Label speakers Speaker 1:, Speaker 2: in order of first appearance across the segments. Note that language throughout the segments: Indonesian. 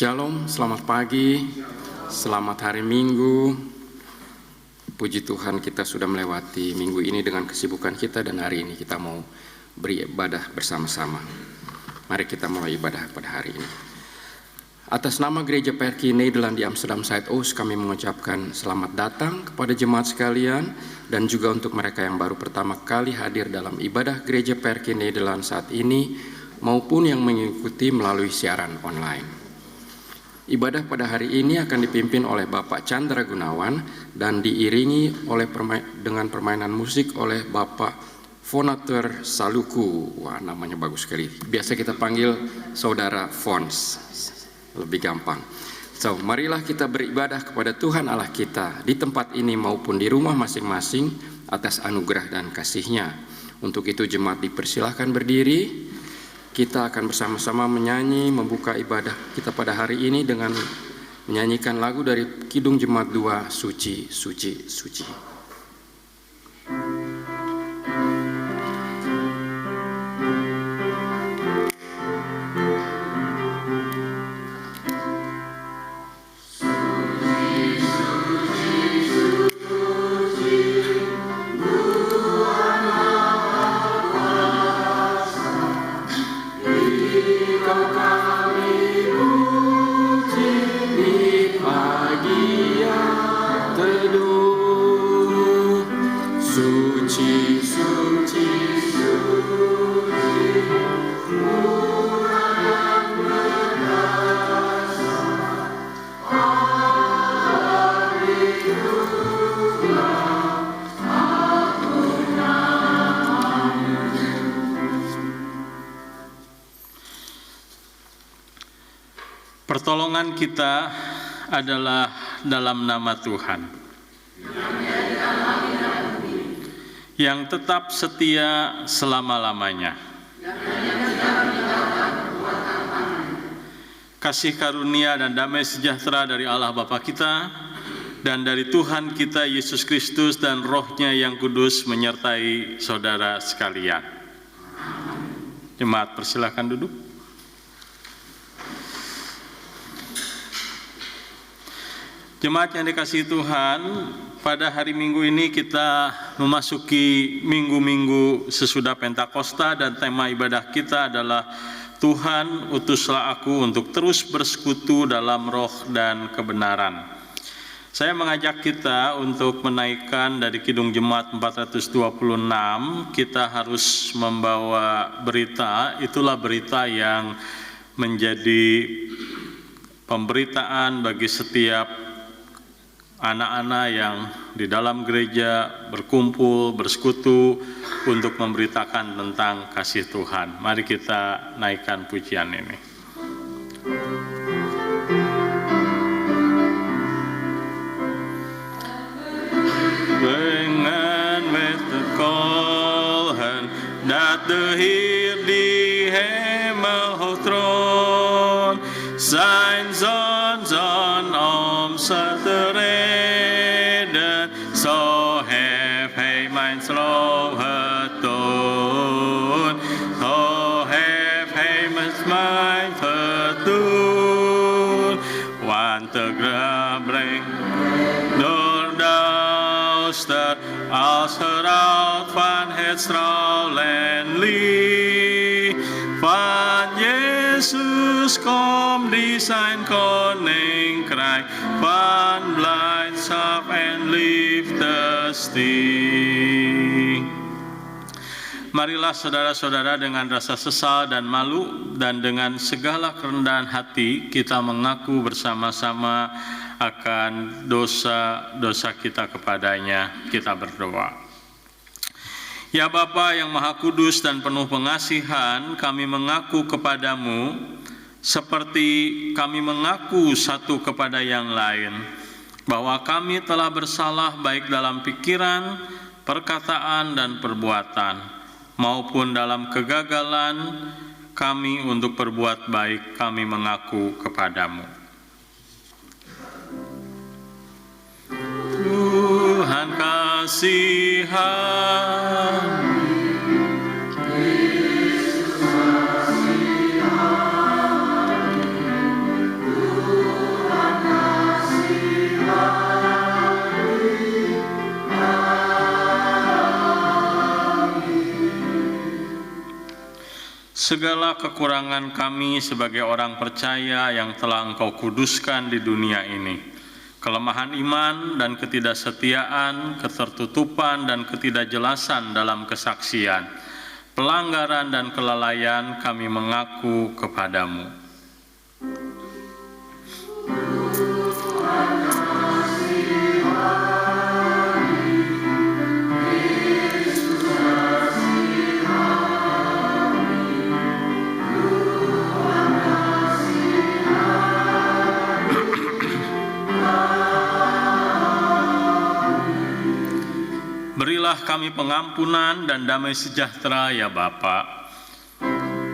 Speaker 1: Shalom, selamat pagi, selamat hari Minggu. Puji Tuhan kita sudah melewati minggu ini dengan kesibukan kita dan hari ini kita mau beribadah bersama-sama. Mari kita mulai ibadah pada hari ini. Atas nama Gereja PRK Nederland di Amsterdam Zuidoost kami mengucapkan selamat datang kepada jemaat sekalian dan juga untuk mereka yang baru pertama kali hadir dalam ibadah Gereja PRK Nederland saat ini maupun yang mengikuti melalui siaran online. Ibadah pada hari ini akan dipimpin oleh Bapak Chandra Gunawan dan diiringi oleh dengan permainan musik oleh Bapak Fonater Saluku. Wah, namanya bagus sekali. Biasa kita panggil Saudara Fons, lebih gampang. So, marilah kita beribadah kepada Tuhan Allah kita di tempat ini maupun di rumah masing-masing atas anugerah dan kasih-Nya. Untuk itu jemaat dipersilahkan berdiri. Kita akan bersama-sama menyanyi, membuka ibadah kita pada hari ini dengan menyanyikan lagu dari Kidung Jemaat 2, Suci, Suci, Suci.
Speaker 2: Pertolongan kita adalah dalam nama Tuhan, yang tetap setia selama-lamanya. Kasih karunia dan damai sejahtera dari Allah Bapa kita dan dari Tuhan kita Yesus Kristus dan Roh-Nya yang kudus menyertai saudara sekalian. Jemaat persilakan duduk. Jemaat yang dikasihi Tuhan, pada hari Minggu ini kita memasuki minggu-minggu sesudah Pentakosta dan tema ibadah kita adalah Tuhan utuslah aku untuk terus bersekutu dalam roh dan kebenaran. Saya mengajak kita untuk menaikkan dari Kidung Jemaat 426, kita harus membawa berita, itulah berita yang menjadi pemberitaan bagi setiap anak-anak yang di dalam gereja berkumpul, bersekutu untuk memberitakan tentang kasih Tuhan. Mari kita naikkan pujian ini. Dengan met the call and that the heer die hemel troon, zijn zon om te redden, zo heeft hij mijn trouw getoond, zo heeft hij met mij gedoen, want de graf brengt door duister als gerucht van het stralend licht van Jezus komt die zijn koninkrijk van blijdschap en liefde sticht. Marilah saudara-saudara dengan rasa sesal dan malu dan dengan segala kerendahan hati kita mengaku bersama-sama akan dosa-dosa kita kepadanya. Kita berdoa. Ya Bapa yang Maha Kudus dan penuh pengasihan, kami mengaku kepadamu seperti kami mengaku satu kepada yang lain, bahwa kami telah bersalah baik dalam pikiran, perkataan, dan perbuatan, maupun dalam kegagalan kami untuk berbuat baik, kami mengaku kepadamu. Tuhan kasihan, segala kekurangan kami sebagai orang percaya yang telah Engkau kuduskan di dunia ini, kelemahan iman dan ketidaksetiaan, ketertutupan dan ketidakjelasan dalam kesaksian, pelanggaran dan kelalaian kami mengaku kepadamu. Berilah kami pengampunan dan damai sejahtera ya Bapa.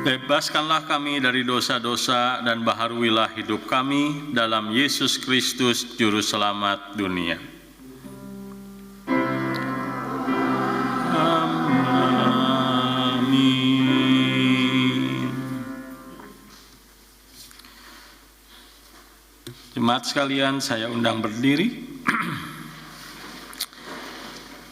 Speaker 2: Bebaskanlah kami dari dosa-dosa dan baharuilah hidup kami dalam Yesus Kristus Juru Selamat dunia. Amin. Jemaat sekalian, saya undang berdiri.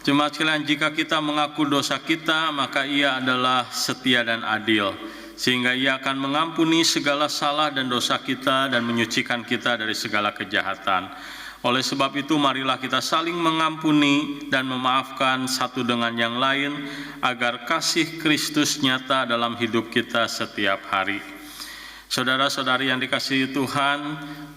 Speaker 2: Jemaat sekalian, jika kita mengaku dosa kita, maka Ia adalah setia dan adil, sehingga Ia akan mengampuni segala salah dan dosa kita dan menyucikan kita dari segala kejahatan. Oleh sebab itu, marilah kita saling mengampuni dan memaafkan satu dengan yang lain, agar kasih Kristus nyata dalam hidup kita setiap hari. Saudara-saudari yang dikasihi Tuhan,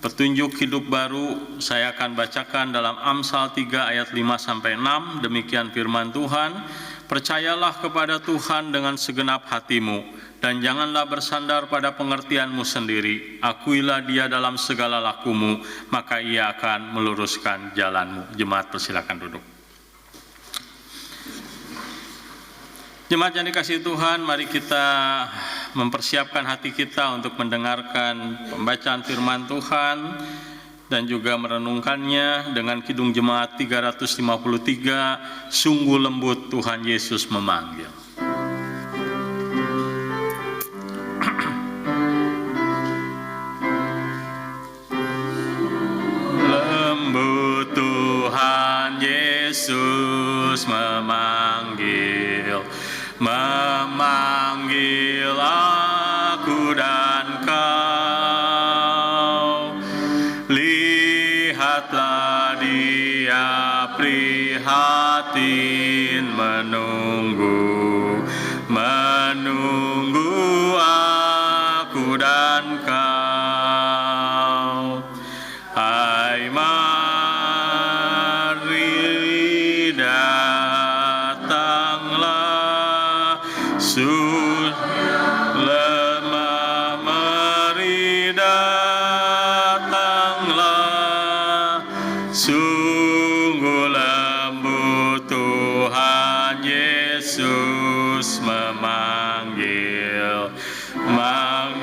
Speaker 2: petunjuk hidup baru saya akan bacakan dalam Amsal 3 ayat 5-6, demikian firman Tuhan, percayalah kepada Tuhan dengan segenap hatimu, dan janganlah bersandar pada pengertianmu sendiri, akuilah Dia dalam segala lakumu, maka Ia akan meluruskan jalanmu. Jemaat persilakan duduk. Jemaat yang dikasihi Tuhan, mari kita mempersiapkan hati kita untuk mendengarkan pembacaan firman Tuhan dan juga merenungkannya dengan Kidung Jemaat 353, sungguh lembut Tuhan Yesus memanggil. Lembut Tuhan Yesus memanggil, memanggil aku dan kau. Lihatlah Dia prihatin menunggu, menunggu aku dan kau. Hai mari datanglah, lemah meri datanglah, sungguh lembut Tuhan Yesus memanggil.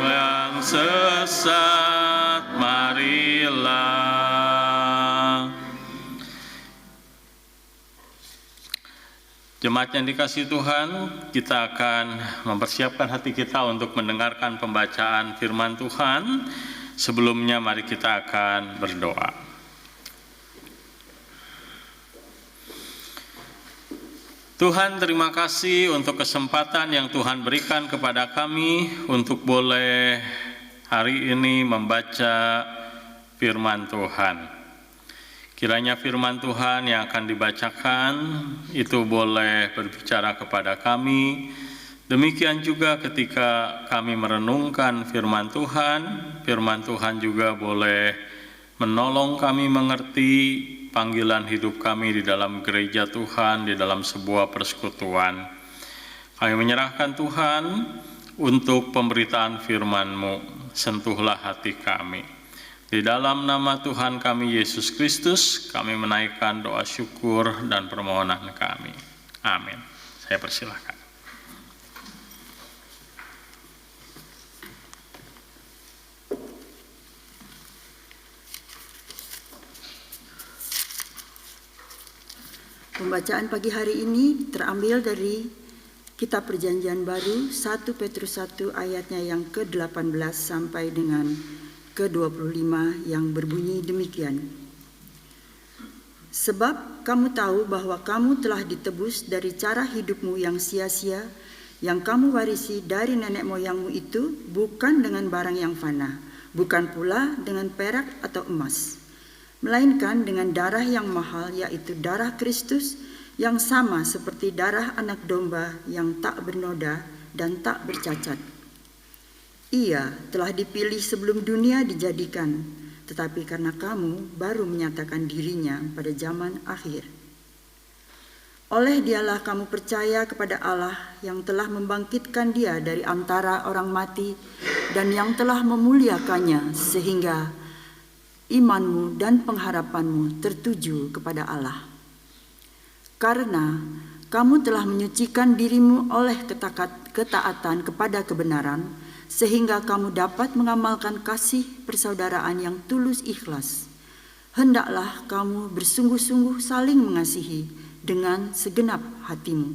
Speaker 2: Yang sesat marilah. Jemaat yang dikasihi Tuhan, kita akan mempersiapkan hati kita untuk mendengarkan pembacaan firman Tuhan. Sebelumnya mari kita akan berdoa. Tuhan, terima kasih untuk kesempatan yang Tuhan berikan kepada kami untuk boleh hari ini membaca firman Tuhan. Kiranya firman Tuhan yang akan dibacakan itu boleh berbicara kepada kami. Demikian juga ketika kami merenungkan firman Tuhan juga boleh menolong kami mengerti panggilan hidup kami di dalam gereja Tuhan, di dalam sebuah persekutuan. Kami menyerahkan Tuhan untuk pemberitaan firman-Mu, sentuhlah hati kami. Di dalam nama Tuhan kami Yesus Kristus, kami menaikkan doa syukur dan permohonan kami. Amin. Saya persilahkan.
Speaker 3: Pembacaan pagi hari ini terambil dari Kitab Perjanjian Baru 1 Petrus 1 ayatnya yang ke-18 sampai dengan ke-25 yang berbunyi demikian. Sebab kamu tahu bahwa kamu telah ditebus dari cara hidupmu yang sia-sia yang kamu warisi dari nenek moyangmu itu bukan dengan barang yang fana, bukan pula dengan perak atau emas, melainkan dengan darah yang mahal, yaitu darah Kristus yang sama seperti darah anak domba yang tak bernoda dan tak bercacat. Ia telah dipilih sebelum dunia dijadikan, tetapi karena kamu baru menyatakan dirinya pada zaman akhir. Oleh dialah kamu percaya kepada Allah yang telah membangkitkan dia dari antara orang mati dan yang telah memuliakannya sehingga imanmu dan pengharapanmu tertuju kepada Allah. Karena kamu telah menyucikan dirimu oleh ketaatan kepada kebenaran, sehingga kamu dapat mengamalkan kasih persaudaraan yang tulus ikhlas. Hendaklah kamu bersungguh-sungguh saling mengasihi dengan segenap hatimu.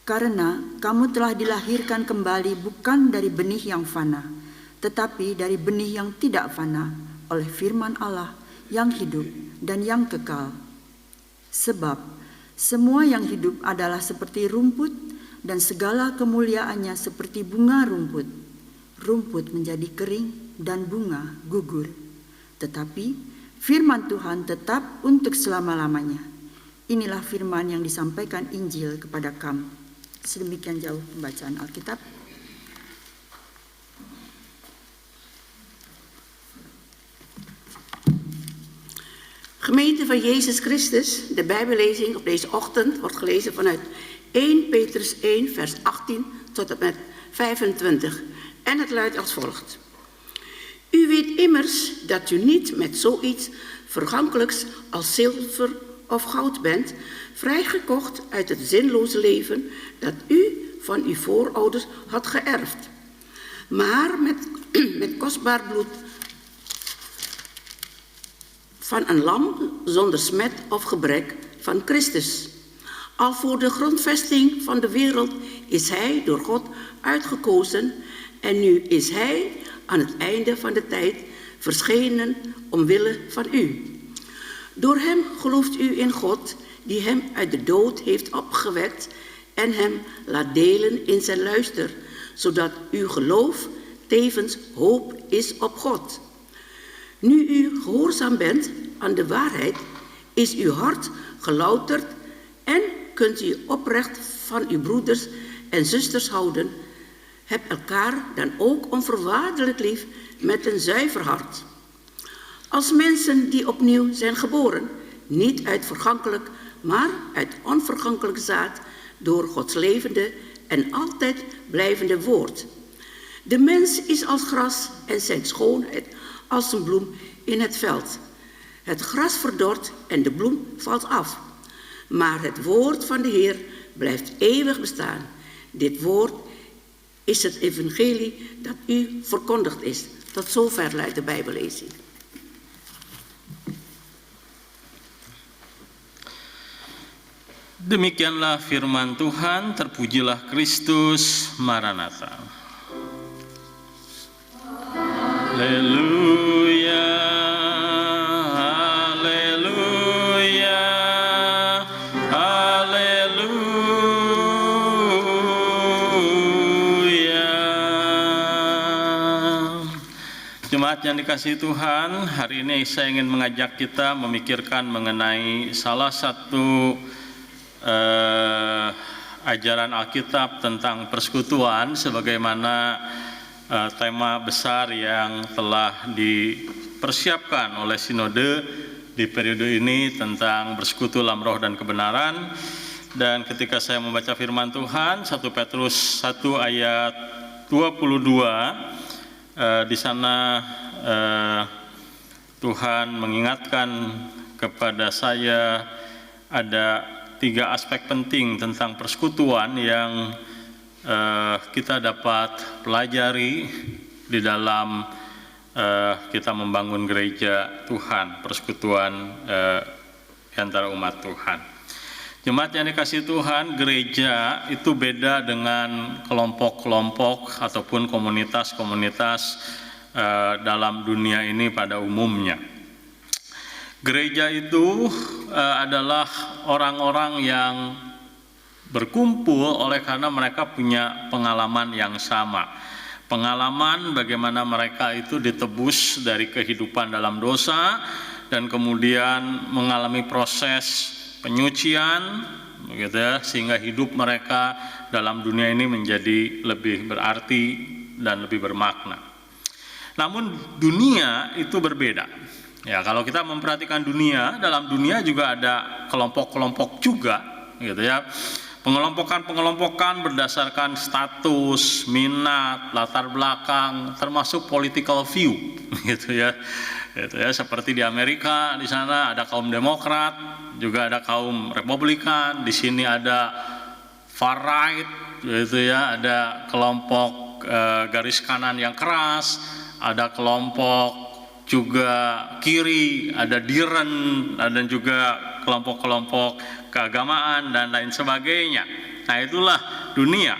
Speaker 3: Karena kamu telah dilahirkan kembali bukan dari benih yang fana, tetapi dari benih yang tidak fana oleh firman Allah yang hidup dan yang kekal. Sebab semua yang hidup adalah seperti rumput dan segala kemuliaannya seperti bunga rumput. Rumput menjadi kering dan bunga gugur. Tetapi firman Tuhan tetap untuk selama-lamanya. Inilah firman yang disampaikan Injil kepada kamu. Sedemikian jauh pembacaan Alkitab.
Speaker 4: Gemeente van Jezus Christus, de Bijbellezing op deze ochtend wordt gelezen vanuit 1 Petrus 1 vers 18 tot en met 25. En het luidt als volgt. U weet immers dat u niet met zoiets vergankelijks als zilver of goud bent, vrijgekocht uit het zinloze leven dat u van uw voorouders had geërfd. Maar met kostbaar bloed van een lam zonder smet of gebrek van Christus. Al voor de grondvesting van de wereld is hij door God uitgekozen en nu is hij aan het einde van de tijd verschenen omwille van u. Door hem gelooft u in God, die hem uit de dood heeft opgewekt en hem laat delen in zijn luister, zodat uw geloof tevens hoop is op God. Nu u gehoorzaam bent aan de waarheid, is uw hart gelouterd en kunt u oprecht van uw broeders en zusters houden. Heb elkaar dan ook onvoorwaardelijk lief met een zuiver hart. Als mensen die opnieuw zijn geboren, niet uit vergankelijk, maar uit onvergankelijk zaad, door Gods levende en altijd blijvende woord. De mens is als gras en zijn schoonheid als een bloem in het veld. Het gras verdort en de bloem valt af. Maar het woord van de Heer blijft eeuwig bestaan. Dit woord is het evangelie dat u verkondigd is. Tot zover luidt de Bijbellezing.
Speaker 2: Demikianlah firman Tuhan, terpujilah Kristus, Maranatha. Haleluya, haleluya, haleluya. Jemaat yang dikasihi Tuhan, hari ini saya ingin mengajak kita memikirkan mengenai salah satu ajaran Alkitab tentang persekutuan sebagaimana tema besar yang telah dipersiapkan oleh sinode di periode ini tentang bersekutu dalam roh dan kebenaran. Dan ketika saya membaca firman Tuhan 1 Petrus 1 ayat 22, di sana Tuhan mengingatkan kepada saya ada 3 aspek penting tentang persekutuan yang kita dapat pelajari di dalam kita membangun gereja Tuhan, persekutuan antara umat Tuhan. Jemaat yang dikasihi Tuhan, gereja itu beda dengan kelompok-kelompok ataupun komunitas-komunitas dalam dunia ini pada umumnya. Gereja itu adalah orang-orang yang berkumpul oleh karena mereka punya pengalaman yang sama. Pengalaman bagaimana mereka itu ditebus dari kehidupan dalam dosa dan kemudian mengalami proses penyucian, begitu ya, sehingga hidup mereka dalam dunia ini menjadi lebih berarti dan lebih bermakna. Namun dunia itu berbeda. Ya, kalau kita memperhatikan dunia, dalam dunia juga ada kelompok-kelompok juga, gitu ya. Pengelompokan berdasarkan status, minat, latar belakang, termasuk political view, gitu ya. Seperti di Amerika, di sana ada kaum Demokrat, juga ada kaum Republikan. Di sini ada far right, gitu ya. Ada kelompok garis kanan yang keras, ada kelompok juga kiri, ada Diren, ada juga kelompok-kelompok keagamaan dan lain sebagainya. Nah, itulah dunia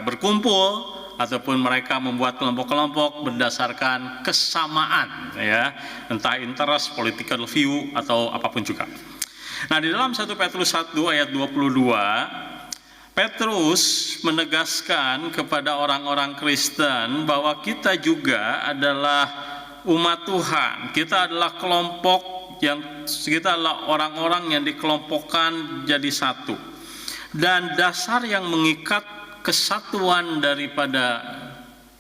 Speaker 2: berkumpul ataupun mereka membuat kelompok-kelompok berdasarkan kesamaan, ya, entah interest, political view atau apapun juga. Nah, di dalam 1 Petrus 1 ayat 22, Petrus menegaskan kepada orang-orang Kristen bahwa kita juga adalah umat Tuhan. Kita adalah kita adalah orang-orang yang dikelompokkan jadi satu. Dan dasar yang mengikat kesatuan daripada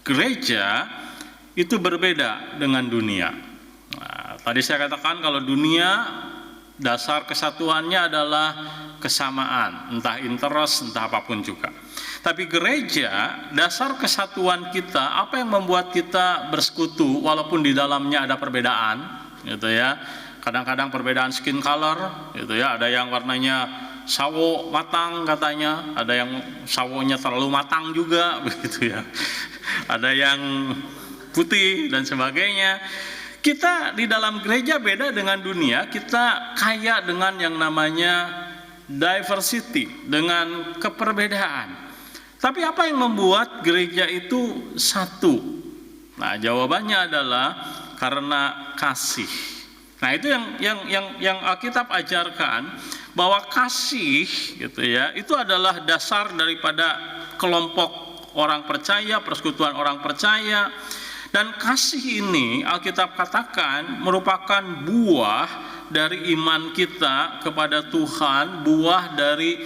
Speaker 2: gereja itu berbeda dengan dunia. Nah, tadi saya katakan kalau dunia dasar kesatuannya adalah kesamaan, entah interest, entah apapun juga. Tapi gereja, dasar kesatuan kita, apa yang membuat kita bersekutu walaupun di dalamnya ada perbedaan, gitu ya. Kadang-kadang perbedaan skin color, gitu ya. Ada yang warnanya sawo matang katanya, ada yang sawonya terlalu matang juga, begitu ya. Ada yang putih dan sebagainya. Kita di dalam gereja beda dengan dunia, kita kaya dengan yang namanya diversity, dengan keperbedaan. Tapi apa yang membuat gereja itu satu? Nah, jawabannya adalah karena kasih. Nah, itu yang Alkitab ajarkan, bahwa kasih, gitu ya, itu adalah dasar daripada kelompok orang percaya, persekutuan orang percaya. Dan kasih ini Alkitab katakan merupakan buah dari iman kita kepada Tuhan, buah dari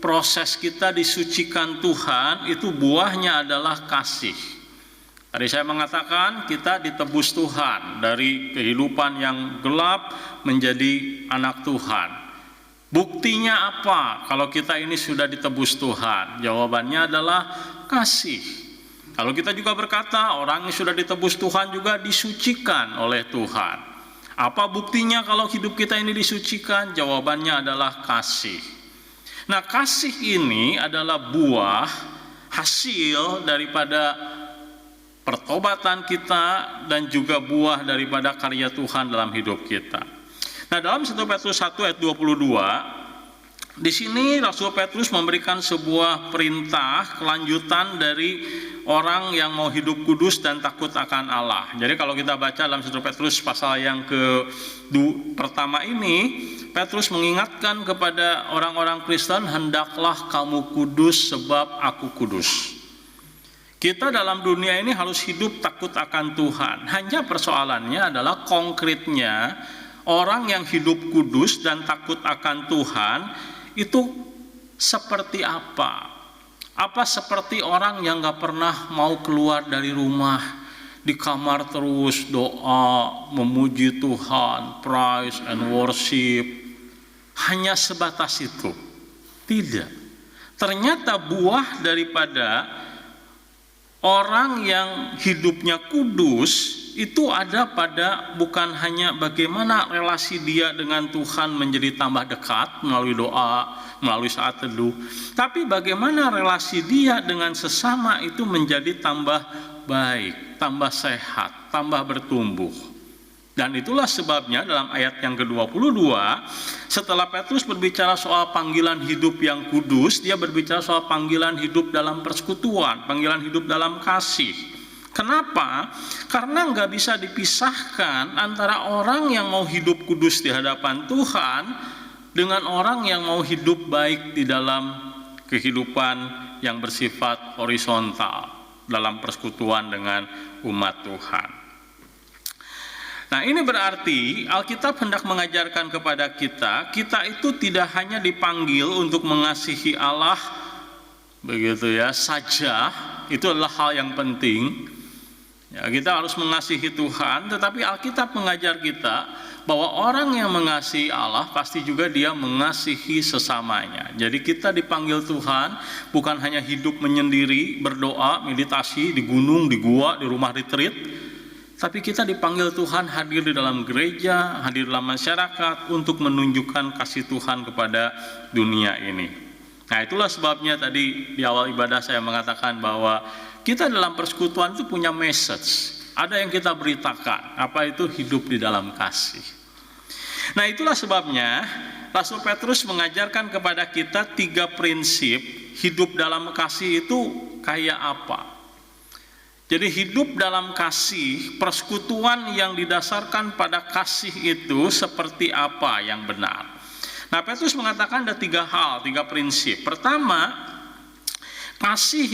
Speaker 2: proses kita disucikan Tuhan, itu buahnya adalah kasih. Tadi saya mengatakan kita ditebus Tuhan dari kehidupan yang gelap menjadi anak Tuhan. Buktinya apa kalau kita ini sudah ditebus Tuhan? Jawabannya adalah kasih. Kalau kita juga berkata orang yang sudah ditebus Tuhan juga disucikan oleh Tuhan. Apa buktinya kalau hidup kita ini disucikan? Jawabannya adalah kasih. Nah, kasih ini adalah buah hasil daripada pertobatan kita dan juga buah daripada karya Tuhan dalam hidup kita. Nah, dalam 1 Petrus 1 ayat 22, di sini Rasul Petrus memberikan sebuah perintah kelanjutan dari orang yang mau hidup kudus dan takut akan Allah. Jadi kalau kita baca dalam 1 Petrus pasal yang pertama ini, Petrus mengingatkan kepada orang-orang Kristen, hendaklah kamu kudus sebab aku kudus. Kita dalam dunia ini harus hidup takut akan Tuhan. Hanya persoalannya adalah konkretnya orang yang hidup kudus dan takut akan Tuhan itu seperti apa? Apa seperti orang yang gak pernah mau keluar dari rumah, di kamar terus doa, memuji Tuhan, praise and worship, hanya sebatas itu? Tidak. Ternyata buah daripada orang yang hidupnya kudus itu ada pada bukan hanya bagaimana relasi dia dengan Tuhan menjadi tambah dekat melalui doa, melalui saat teduh, tapi bagaimana relasi dia dengan sesama itu menjadi tambah baik, tambah sehat, tambah bertumbuh. Dan itulah sebabnya dalam ayat yang ke-22, setelah Petrus berbicara soal panggilan hidup yang kudus, dia berbicara soal panggilan hidup dalam persekutuan, panggilan hidup dalam kasih. Kenapa? Karena nggak bisa dipisahkan antara orang yang mau hidup kudus di hadapan Tuhan dengan orang yang mau hidup baik di dalam kehidupan yang bersifat horizontal dalam persekutuan dengan umat Tuhan. Nah, ini berarti Alkitab hendak mengajarkan kepada kita itu tidak hanya dipanggil untuk mengasihi Allah begitu ya saja, itu adalah hal yang penting. Ya, kita harus mengasihi Tuhan, tetapi Alkitab mengajar kita bahwa orang yang mengasihi Allah pasti juga dia mengasihi sesamanya. Jadi kita dipanggil Tuhan bukan hanya hidup menyendiri, berdoa, meditasi di gunung, di gua, di rumah retreat, tapi kita dipanggil Tuhan hadir di dalam gereja, hadir dalam masyarakat untuk menunjukkan kasih Tuhan kepada dunia ini. Nah, itulah sebabnya tadi di awal ibadah saya mengatakan bahwa kita dalam persekutuan itu punya message. Ada yang kita beritakan, apa itu hidup di dalam kasih. Nah, itulah sebabnya Rasul Petrus mengajarkan kepada kita 3 prinsip hidup dalam kasih itu kayak apa. Jadi hidup dalam kasih, persekutuan yang didasarkan pada kasih itu seperti apa yang benar. Nah, Petrus mengatakan ada 3 hal, 3 prinsip. Pertama, kasih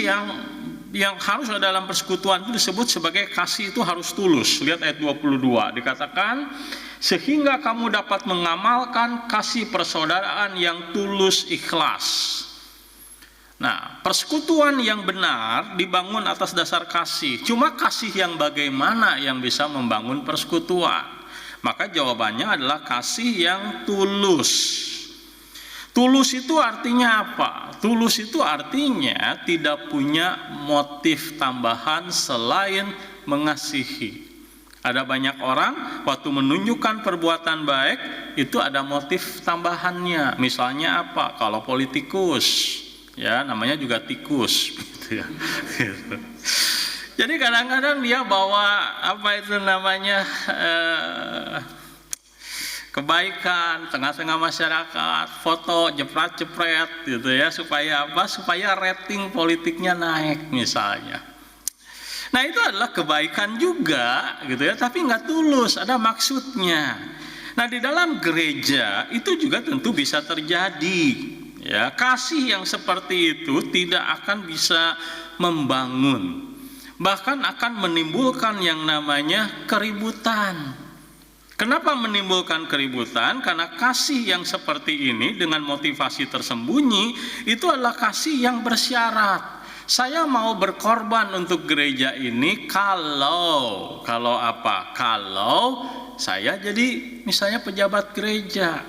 Speaker 2: yang harus ada dalam persekutuan itu disebut sebagai kasih itu harus tulus. Lihat ayat 22, dikatakan sehingga kamu dapat mengamalkan kasih persaudaraan yang tulus ikhlas. Nah, persekutuan yang benar dibangun atas dasar kasih. Cuma kasih yang bagaimana yang bisa membangun persekutuan? Maka jawabannya adalah kasih yang tulus. Tulus itu artinya apa? Tulus itu artinya tidak punya motif tambahan selain mengasihi. Ada banyak orang waktu menunjukkan perbuatan baik itu ada motif tambahannya. Misalnya apa? Kalau politikus, ya namanya juga tikus, gitu ya. Jadi kadang-kadang dia bawa apa itu namanya kebaikan tengah-tengah masyarakat, foto jepret-jepret gitu ya, supaya apa? Supaya rating politiknya naik misalnya. Nah, itu adalah kebaikan juga gitu ya, tapi nggak tulus, ada maksudnya. Nah, di dalam gereja itu juga tentu bisa terjadi ya, kasih yang seperti itu tidak akan bisa membangun, bahkan akan menimbulkan yang namanya keributan. Kenapa menimbulkan keributan? Karena kasih yang seperti ini dengan motivasi tersembunyi itu adalah kasih yang bersyarat. Saya mau berkorban untuk gereja ini kalau apa? Kalau saya jadi misalnya pejabat gereja.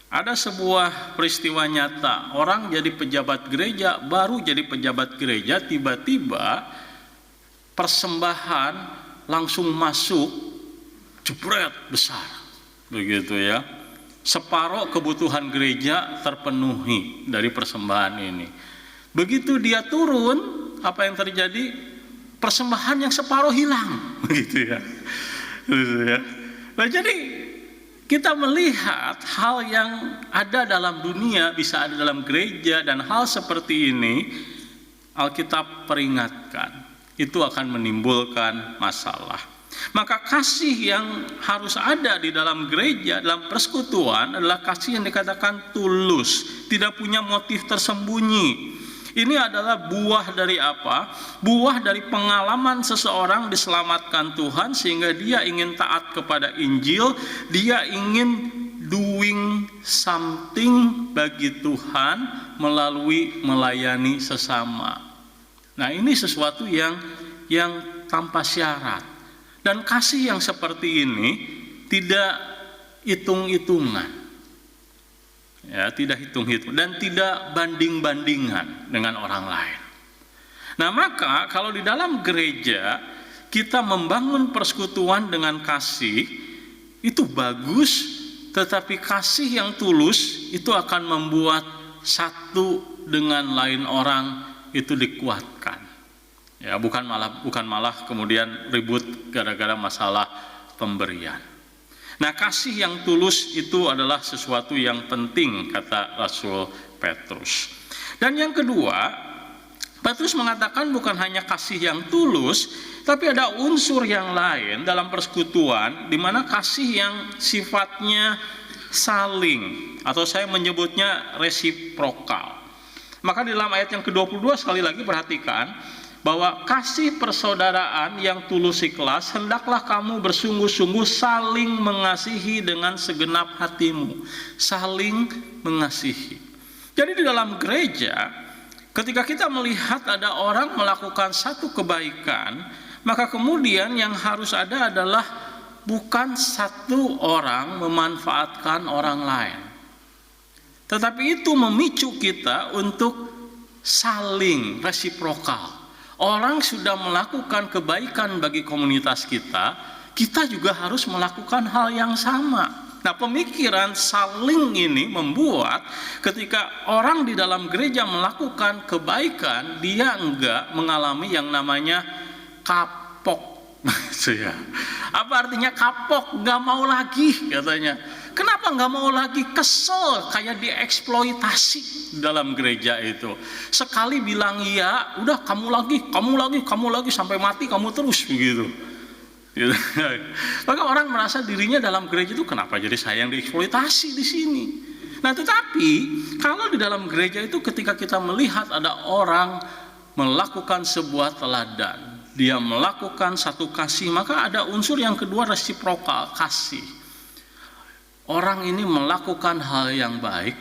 Speaker 2: Ada sebuah peristiwa nyata, orang jadi pejabat gereja, baru jadi pejabat gereja, tiba-tiba persembahan langsung masuk jebret besar, begitu ya. Separuh kebutuhan gereja terpenuhi dari persembahan ini. Begitu dia turun, apa yang terjadi? Persembahan yang separuh hilang, begitu ya. Nah, jadi kita melihat hal yang ada dalam dunia bisa ada dalam gereja, dan hal seperti ini Alkitab peringatkan itu akan menimbulkan masalah. Maka kasih yang harus ada di dalam gereja, dalam persekutuan adalah kasih yang dikatakan tulus, tidak punya motif tersembunyi. Ini adalah buah dari apa? Buah dari pengalaman seseorang diselamatkan Tuhan sehingga dia ingin taat kepada Injil, dia ingin doing something bagi Tuhan melalui melayani sesama. Nah, ini sesuatu yang tanpa syarat. Dan kasih yang seperti ini tidak hitung-hitungan. Ya, tidak hitung-hitung dan tidak banding-bandingan dengan orang lain. Nah, maka kalau di dalam gereja kita membangun persekutuan dengan kasih itu bagus, tetapi kasih yang tulus itu akan membuat satu dengan lain orang itu dikuatkan. Ya, bukan malah kemudian ribut gara-gara masalah pemberian. Nah, kasih yang tulus itu adalah sesuatu yang penting, kata Rasul Petrus. Dan yang kedua, Petrus mengatakan bukan hanya kasih yang tulus, tapi ada unsur yang lain dalam persekutuan, di mana kasih yang sifatnya saling, atau saya menyebutnya resiprokal. Maka di dalam ayat yang ke-22 sekali lagi perhatikan bahwa kasih persaudaraan yang tulus ikhlas, hendaklah kamu bersungguh-sungguh saling mengasihi dengan segenap hatimu. Saling mengasihi. Jadi di dalam gereja, ketika kita melihat ada orang melakukan satu kebaikan, maka kemudian yang harus ada adalah bukan satu orang memanfaatkan orang lain, tetapi itu memicu kita untuk saling resiprokal. Orang sudah melakukan kebaikan bagi komunitas kita, kita juga harus melakukan hal yang sama. Nah, pemikiran saling ini membuat ketika orang di dalam gereja melakukan kebaikan, dia enggak mengalami yang namanya kapok. Apa artinya kapok? Enggak mau lagi katanya. Kenapa nggak mau lagi? Kesel, kayak dieksploitasi dalam gereja itu. Sekali bilang iya, udah kamu lagi sampai mati kamu terus begitu. Maka orang merasa dirinya dalam gereja itu kenapa jadi saya yang dieksploitasi di sini. Nah, tetapi kalau di dalam gereja itu ketika kita melihat ada orang melakukan sebuah teladan, dia melakukan satu kasih, maka ada unsur yang kedua resiprokal, kasih. Orang ini melakukan hal yang baik,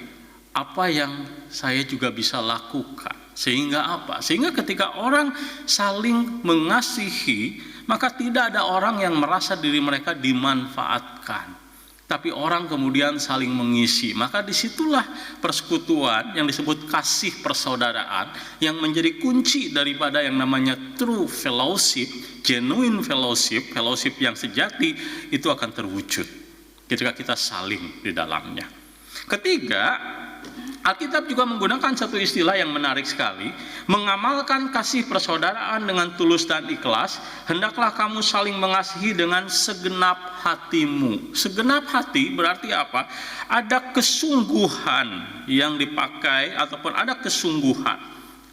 Speaker 2: apa yang saya juga bisa lakukan. Sehingga apa? Sehingga ketika orang saling mengasihi, maka tidak ada orang yang merasa diri mereka dimanfaatkan, tapi orang kemudian saling mengisi. Maka disitulah persekutuan yang disebut kasih persaudaraan yang menjadi kunci daripada yang namanya true fellowship, genuine fellowship, fellowship yang sejati itu akan terwujud ketika kita saling di dalamnya. Ketiga, Alkitab juga menggunakan satu istilah yang menarik sekali, mengamalkan kasih persaudaraan dengan tulus dan ikhlas, hendaklah kamu saling mengasihi dengan segenap hatimu. Segenap hati berarti apa? Ada kesungguhan yang dipakai ataupun ada kesungguhan.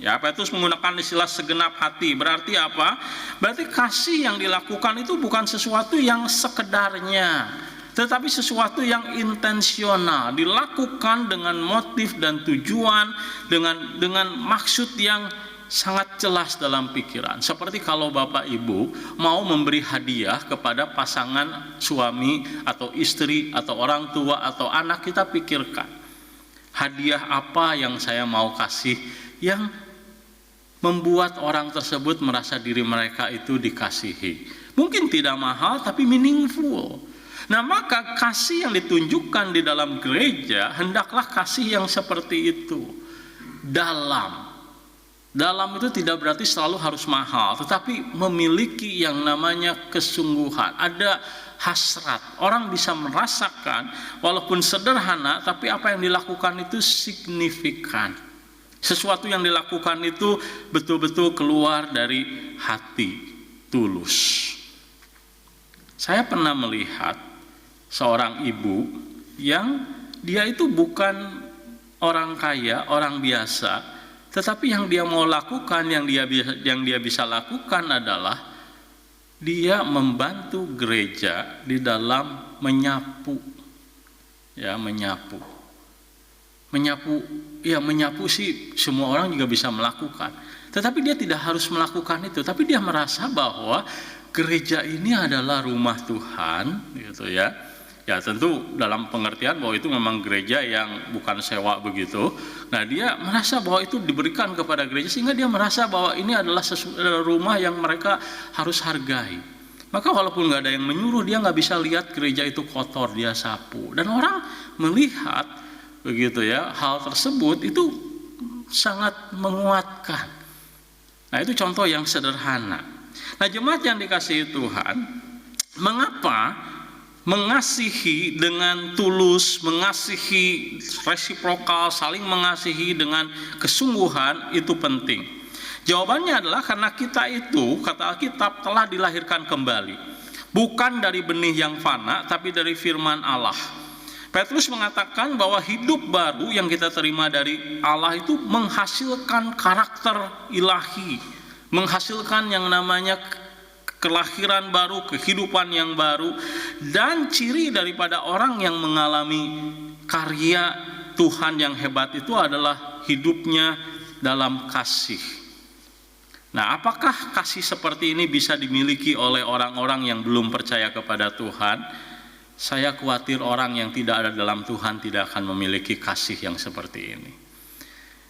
Speaker 2: Ya, Petrus menggunakan istilah segenap hati. Berarti apa? Berarti kasih yang dilakukan itu bukan sesuatu yang sekedarnya, tetapi sesuatu yang intensional, dilakukan dengan motif dan tujuan, dengan maksud yang sangat jelas dalam pikiran. Seperti kalau Bapak Ibu mau memberi hadiah kepada pasangan suami atau istri atau orang tua atau anak, kita pikirkan hadiah apa yang saya mau kasih yang membuat orang tersebut merasa diri mereka itu dikasihi. Mungkin tidak mahal tapi meaningful. Nah, maka kasih yang ditunjukkan di dalam gereja hendaklah kasih yang seperti itu. Dalam itu tidak berarti selalu harus mahal, tetapi memiliki yang namanya kesungguhan. Ada hasrat. Orang bisa merasakan walaupun sederhana, tapi apa yang dilakukan itu signifikan. Sesuatu yang dilakukan itu betul-betul keluar dari hati, tulus. Saya pernah melihat seorang ibu yang dia itu bukan orang kaya, orang biasa, tetapi yang dia mau lakukan, yang dia bisa lakukan adalah dia membantu gereja di dalam menyapu. Ya, menyapu sih semua orang juga bisa melakukan. Tetapi dia tidak harus melakukan itu, tapi dia merasa bahwa gereja ini adalah rumah Tuhan, gitu ya. Ya, tentu dalam pengertian bahwa itu memang gereja yang bukan sewa begitu. Nah, dia merasa bahwa itu diberikan kepada gereja sehingga dia merasa bahwa ini adalah rumah yang mereka harus hargai. Maka walaupun nggak ada yang menyuruh, dia nggak bisa lihat gereja itu kotor, dia sapu. Dan orang melihat begitu ya, hal tersebut itu sangat menguatkan. Nah, itu contoh yang sederhana. Nah, jemaat yang dikasihi Tuhan, mengapa mengasihi dengan tulus, mengasihi resiprokal, saling mengasihi dengan kesungguhan itu penting? Jawabannya adalah karena kita itu, kata Alkitab, telah dilahirkan kembali, bukan dari benih yang fana, tapi dari firman Allah. Petrus mengatakan bahwa hidup baru yang kita terima dari Allah itu menghasilkan karakter ilahi, menghasilkan yang namanya kelahiran baru, kehidupan yang baru. Dan ciri daripada orang yang mengalami karya Tuhan yang hebat itu adalah hidupnya dalam kasih. Nah, apakah kasih seperti ini bisa dimiliki oleh orang-orang yang belum percaya kepada Tuhan? Saya khawatir orang yang tidak ada dalam Tuhan tidak akan memiliki kasih yang seperti ini.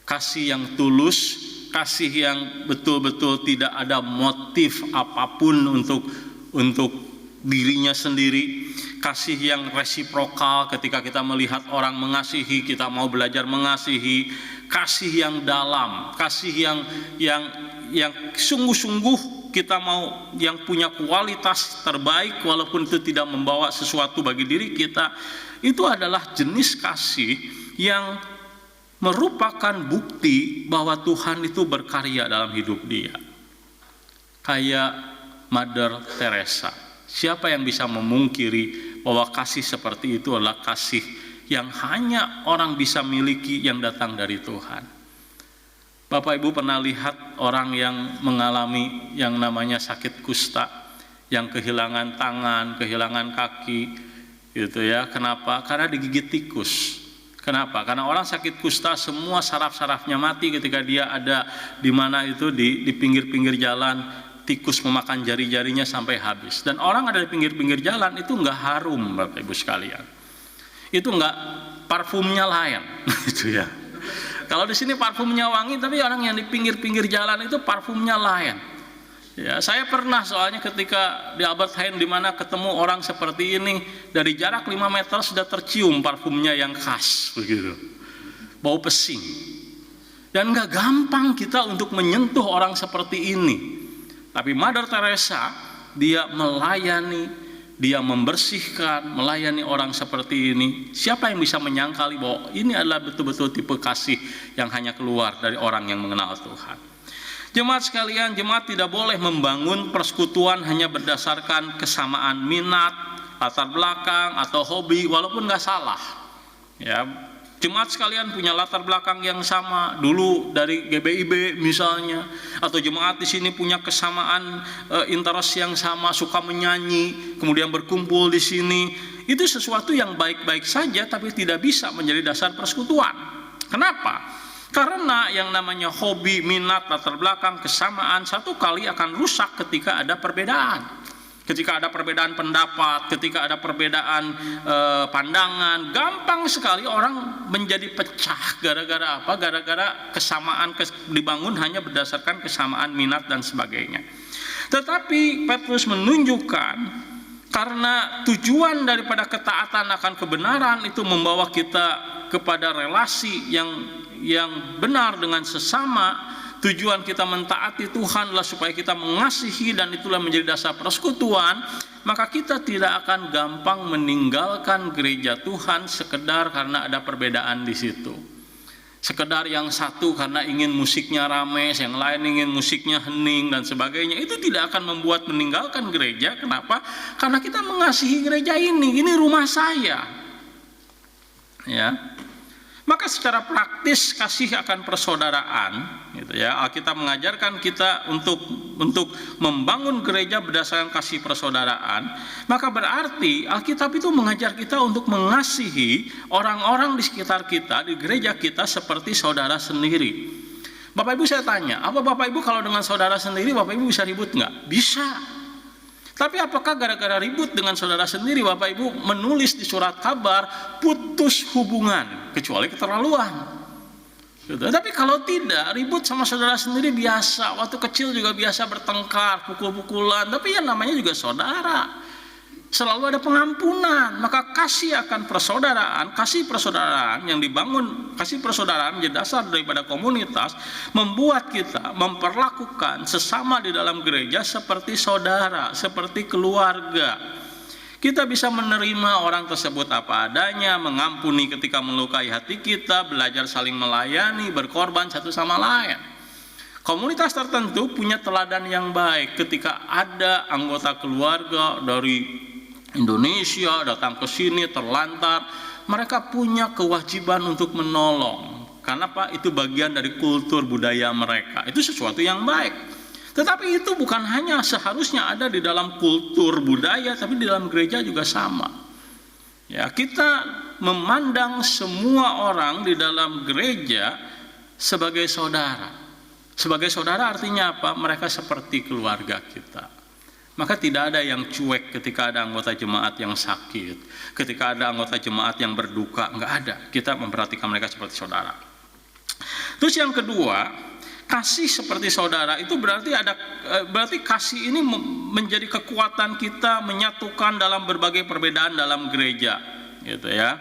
Speaker 2: Kasih yang tulus, kasih yang betul-betul tidak ada motif apapun untuk dirinya sendiri. Kasih yang resiprokal, ketika kita melihat orang mengasihi, kita mau belajar mengasihi. Kasih yang dalam, kasih yang sungguh-sungguh kita mau, yang punya kualitas terbaik walaupun itu tidak membawa sesuatu bagi diri kita. Itu adalah jenis kasih yang merupakan bukti bahwa Tuhan itu berkarya dalam hidup dia. Kayak Mother Teresa. Siapa yang bisa memungkiri bahwa kasih seperti itu adalah kasih yang hanya orang bisa miliki yang datang dari Tuhan. Bapak Ibu pernah lihat orang yang mengalami yang namanya sakit kusta, yang kehilangan tangan, kehilangan kaki, gitu ya. Kenapa? Karena digigit tikus. Kenapa? Karena orang sakit kusta semua saraf-sarafnya mati ketika dia ada di mana itu di pinggir-pinggir jalan, tikus memakan jari-jarinya sampai habis. Dan orang ada di pinggir-pinggir jalan itu enggak harum, Bapak Ibu sekalian. Itu enggak, parfumnya lain, gitu ya. Kalau di sini parfumnya wangi, tapi orang yang di pinggir-pinggir jalan itu parfumnya lain. Ya, saya pernah soalnya ketika di Albert Heijn di mana ketemu orang seperti ini, dari jarak 5 meter sudah tercium parfumnya yang khas begitu. Bau pesing. Dan enggak gampang kita untuk menyentuh orang seperti ini. Tapi Mother Teresa, dia melayani, dia membersihkan, melayani orang seperti ini. Siapa yang bisa menyangkali bahwa ini adalah betul-betul tipe kasih yang hanya keluar dari orang yang mengenal Tuhan. Jemaat sekalian, jemaat tidak boleh membangun persekutuan hanya berdasarkan kesamaan minat, latar belakang, atau hobi, walaupun nggak salah. Ya, jemaat sekalian punya latar belakang yang sama, dulu dari GBIB misalnya, atau jemaat di sini punya kesamaan interest yang sama, suka menyanyi, kemudian berkumpul di sini. Itu sesuatu yang baik-baik saja, tapi tidak bisa menjadi dasar persekutuan. Kenapa? Karena yang namanya hobi, minat, latar belakang, kesamaan satu kali akan rusak ketika ada perbedaan. Ketika ada perbedaan pendapat, ketika ada perbedaan pandangan, gampang sekali orang menjadi pecah. Gara-gara apa? Gara-gara kesamaan dibangun hanya berdasarkan kesamaan minat dan sebagainya. Tetapi Petrus menunjukkan karena tujuan daripada ketaatan akan kebenaran itu membawa kita kepada relasi yang benar dengan sesama. Tujuan kita mentaati Tuhan adalah supaya kita mengasihi, dan itulah menjadi dasar persekutuan. Maka kita tidak akan gampang meninggalkan gereja Tuhan sekedar karena ada perbedaan di situ. Sekedar yang satu karena ingin musiknya rame, yang lain ingin musiknya hening dan sebagainya. Itu tidak akan membuat meninggalkan gereja. Kenapa? Karena kita mengasihi gereja ini rumah saya. Ya. Maka secara praktis kasih akan persaudaraan, gitu ya. Alkitab mengajarkan kita untuk membangun gereja berdasarkan kasih persaudaraan. Maka berarti Alkitab itu mengajar kita untuk mengasihi orang-orang di sekitar kita, di gereja kita seperti saudara sendiri. Bapak Ibu saya tanya, apa Bapak Ibu kalau dengan saudara sendiri Bapak Ibu bisa ribut nggak? Bisa. Tapi apakah gara-gara ribut dengan saudara sendiri Bapak Ibu menulis di surat kabar putus hubungan, kecuali keterlaluan. Tapi kalau tidak, ribut sama saudara sendiri biasa, waktu kecil juga biasa bertengkar, pukul-pukulan, tapi yang namanya juga saudara. Selalu ada pengampunan. Maka kasih akan persaudaraan, kasih persaudaraan yang dibangun, kasih persaudaraan menjadi dasar daripada komunitas, membuat kita memperlakukan sesama di dalam gereja seperti saudara, seperti keluarga. Kita bisa menerima orang tersebut apa adanya, mengampuni ketika melukai hati kita, belajar saling melayani, berkorban satu sama lain. Komunitas tertentu punya teladan yang baik ketika ada anggota keluarga dari Indonesia datang ke sini terlantar, mereka punya kewajiban untuk menolong. Karena Pak, itu bagian dari kultur budaya mereka. Itu sesuatu yang baik. Tetapi itu bukan hanya seharusnya ada di dalam kultur budaya, tapi di dalam gereja juga sama. Ya, kita memandang semua orang di dalam gereja sebagai saudara. Sebagai saudara artinya apa? Mereka seperti keluarga kita. Maka tidak ada yang cuek ketika ada anggota jemaat yang sakit, ketika ada anggota jemaat yang berduka, enggak ada. Kita memperhatikan mereka seperti saudara. Terus yang kedua, kasih seperti saudara itu berarti kasih ini menjadi kekuatan kita menyatukan dalam berbagai perbedaan dalam gereja, gitu ya.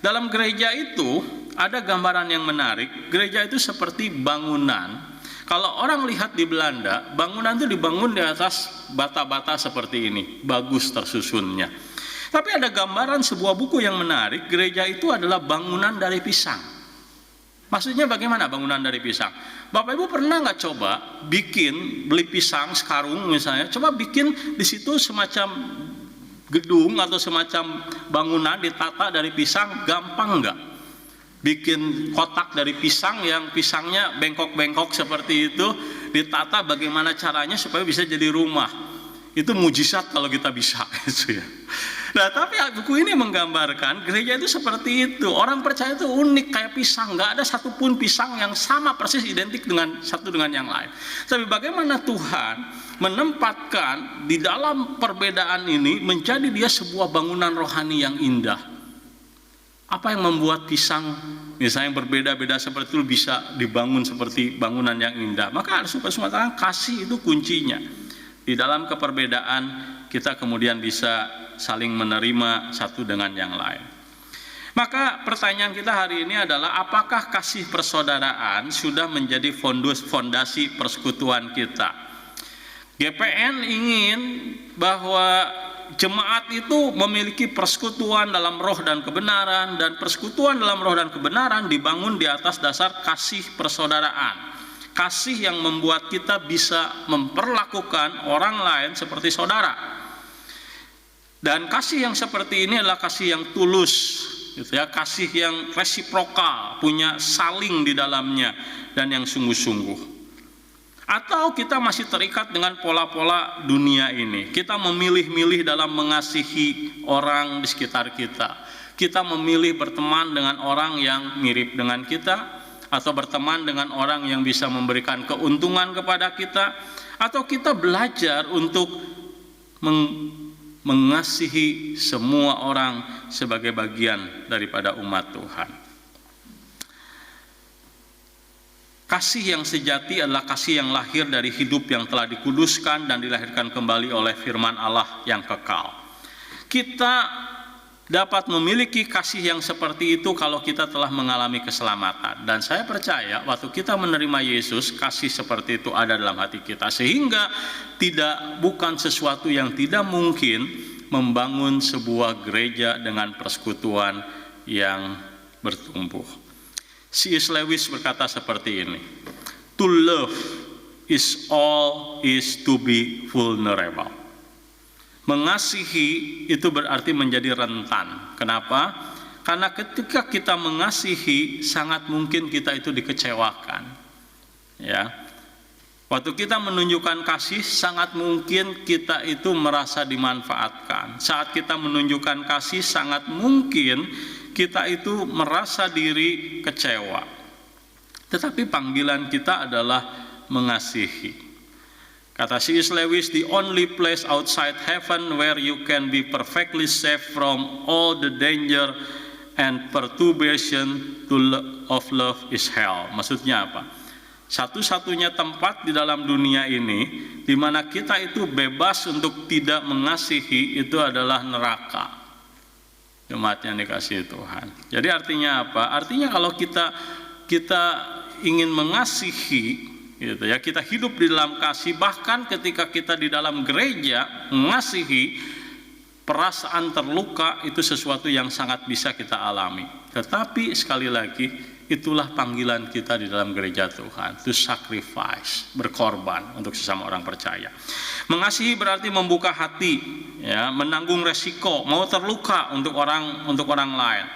Speaker 2: Dalam gereja itu ada gambaran yang menarik. Gereja itu seperti bangunan. Kalau orang lihat di Belanda, bangunan itu dibangun di atas bata-bata seperti ini, bagus tersusunnya. Tapi ada gambaran sebuah buku yang menarik, gereja itu adalah bangunan dari pisang. Maksudnya bagaimana bangunan dari pisang? Bapak Ibu pernah nggak coba beli pisang sekarung misalnya, coba bikin di situ semacam gedung atau semacam bangunan ditata dari pisang, gampang nggak? Bikin kotak dari pisang yang pisangnya bengkok-bengkok seperti itu, ditata bagaimana caranya supaya bisa jadi rumah. Itu mujizat kalau kita bisa, gitu ya. Nah, tapi buku ini menggambarkan gereja itu seperti itu. Orang percaya itu unik kayak pisang, nggak ada satupun pisang yang sama persis identik dengan satu dengan yang lain. Tapi bagaimana Tuhan menempatkan di dalam perbedaan ini menjadi dia sebuah bangunan rohani yang indah. Apa yang membuat pisang misalnya berbeda-beda seperti itu bisa dibangun seperti bangunan yang indah? Maka harus mengatakan kasih itu kuncinya. Di dalam keperbedaan kita kemudian bisa saling menerima satu dengan yang lain. Maka pertanyaan kita hari ini adalah apakah kasih persaudaraan sudah menjadi fondasi persekutuan kita? GPN ingin bahwa jemaat itu memiliki persekutuan dalam roh dan kebenaran, dan persekutuan dalam roh dan kebenaran dibangun di atas dasar kasih persaudaraan. Kasih yang membuat kita bisa memperlakukan orang lain seperti saudara. Dan kasih yang seperti ini adalah kasih yang tulus, gitu ya, kasih yang resiprokal, punya saling di dalamnya dan yang sungguh-sungguh. Atau kita masih terikat dengan pola-pola dunia ini. Kita memilih-milih dalam mengasihi orang di sekitar kita. Kita memilih berteman dengan orang yang mirip dengan kita, atau berteman dengan orang yang bisa memberikan keuntungan kepada kita, atau kita belajar untuk mengasihi semua orang sebagai bagian daripada umat Tuhan. Kasih yang sejati adalah kasih yang lahir dari hidup yang telah dikuduskan dan dilahirkan kembali oleh firman Allah yang kekal. Kita dapat memiliki kasih yang seperti itu kalau kita telah mengalami keselamatan. Dan saya percaya waktu kita menerima Yesus, kasih seperti itu ada dalam hati kita. Sehingga bukan sesuatu yang tidak mungkin membangun sebuah gereja dengan persekutuan yang bertumbuh. C.S. Lewis berkata seperti ini, to love is to be vulnerable. Mengasihi itu berarti menjadi rentan. Kenapa? Karena ketika kita mengasihi, sangat mungkin kita itu dikecewakan. Ya, waktu kita menunjukkan kasih, sangat mungkin kita itu merasa dimanfaatkan. Saat kita menunjukkan kasih, sangat mungkin kita itu merasa diri kecewa. Tetapi panggilan kita adalah mengasihi. Kata C.S. Lewis, the only place outside heaven where you can be perfectly safe from all the danger and perturbation of love is hell. Maksudnya apa? Satu-satunya tempat di dalam dunia ini di mana kita itu bebas untuk tidak mengasihi itu adalah neraka. Jemaat yang dikasihi Tuhan. Jadi artinya apa? Artinya kalau kita ingin mengasihi, gitu ya, kita hidup di dalam kasih, bahkan ketika kita di dalam gereja mengasihi, perasaan terluka itu sesuatu yang sangat bisa kita alami. Tetapi sekali lagi, itulah panggilan kita di dalam gereja Tuhan, to sacrifice, berkorban untuk sesama orang percaya. Mengasihi berarti membuka hati, ya, menanggung resiko, mau terluka untuk orang lain.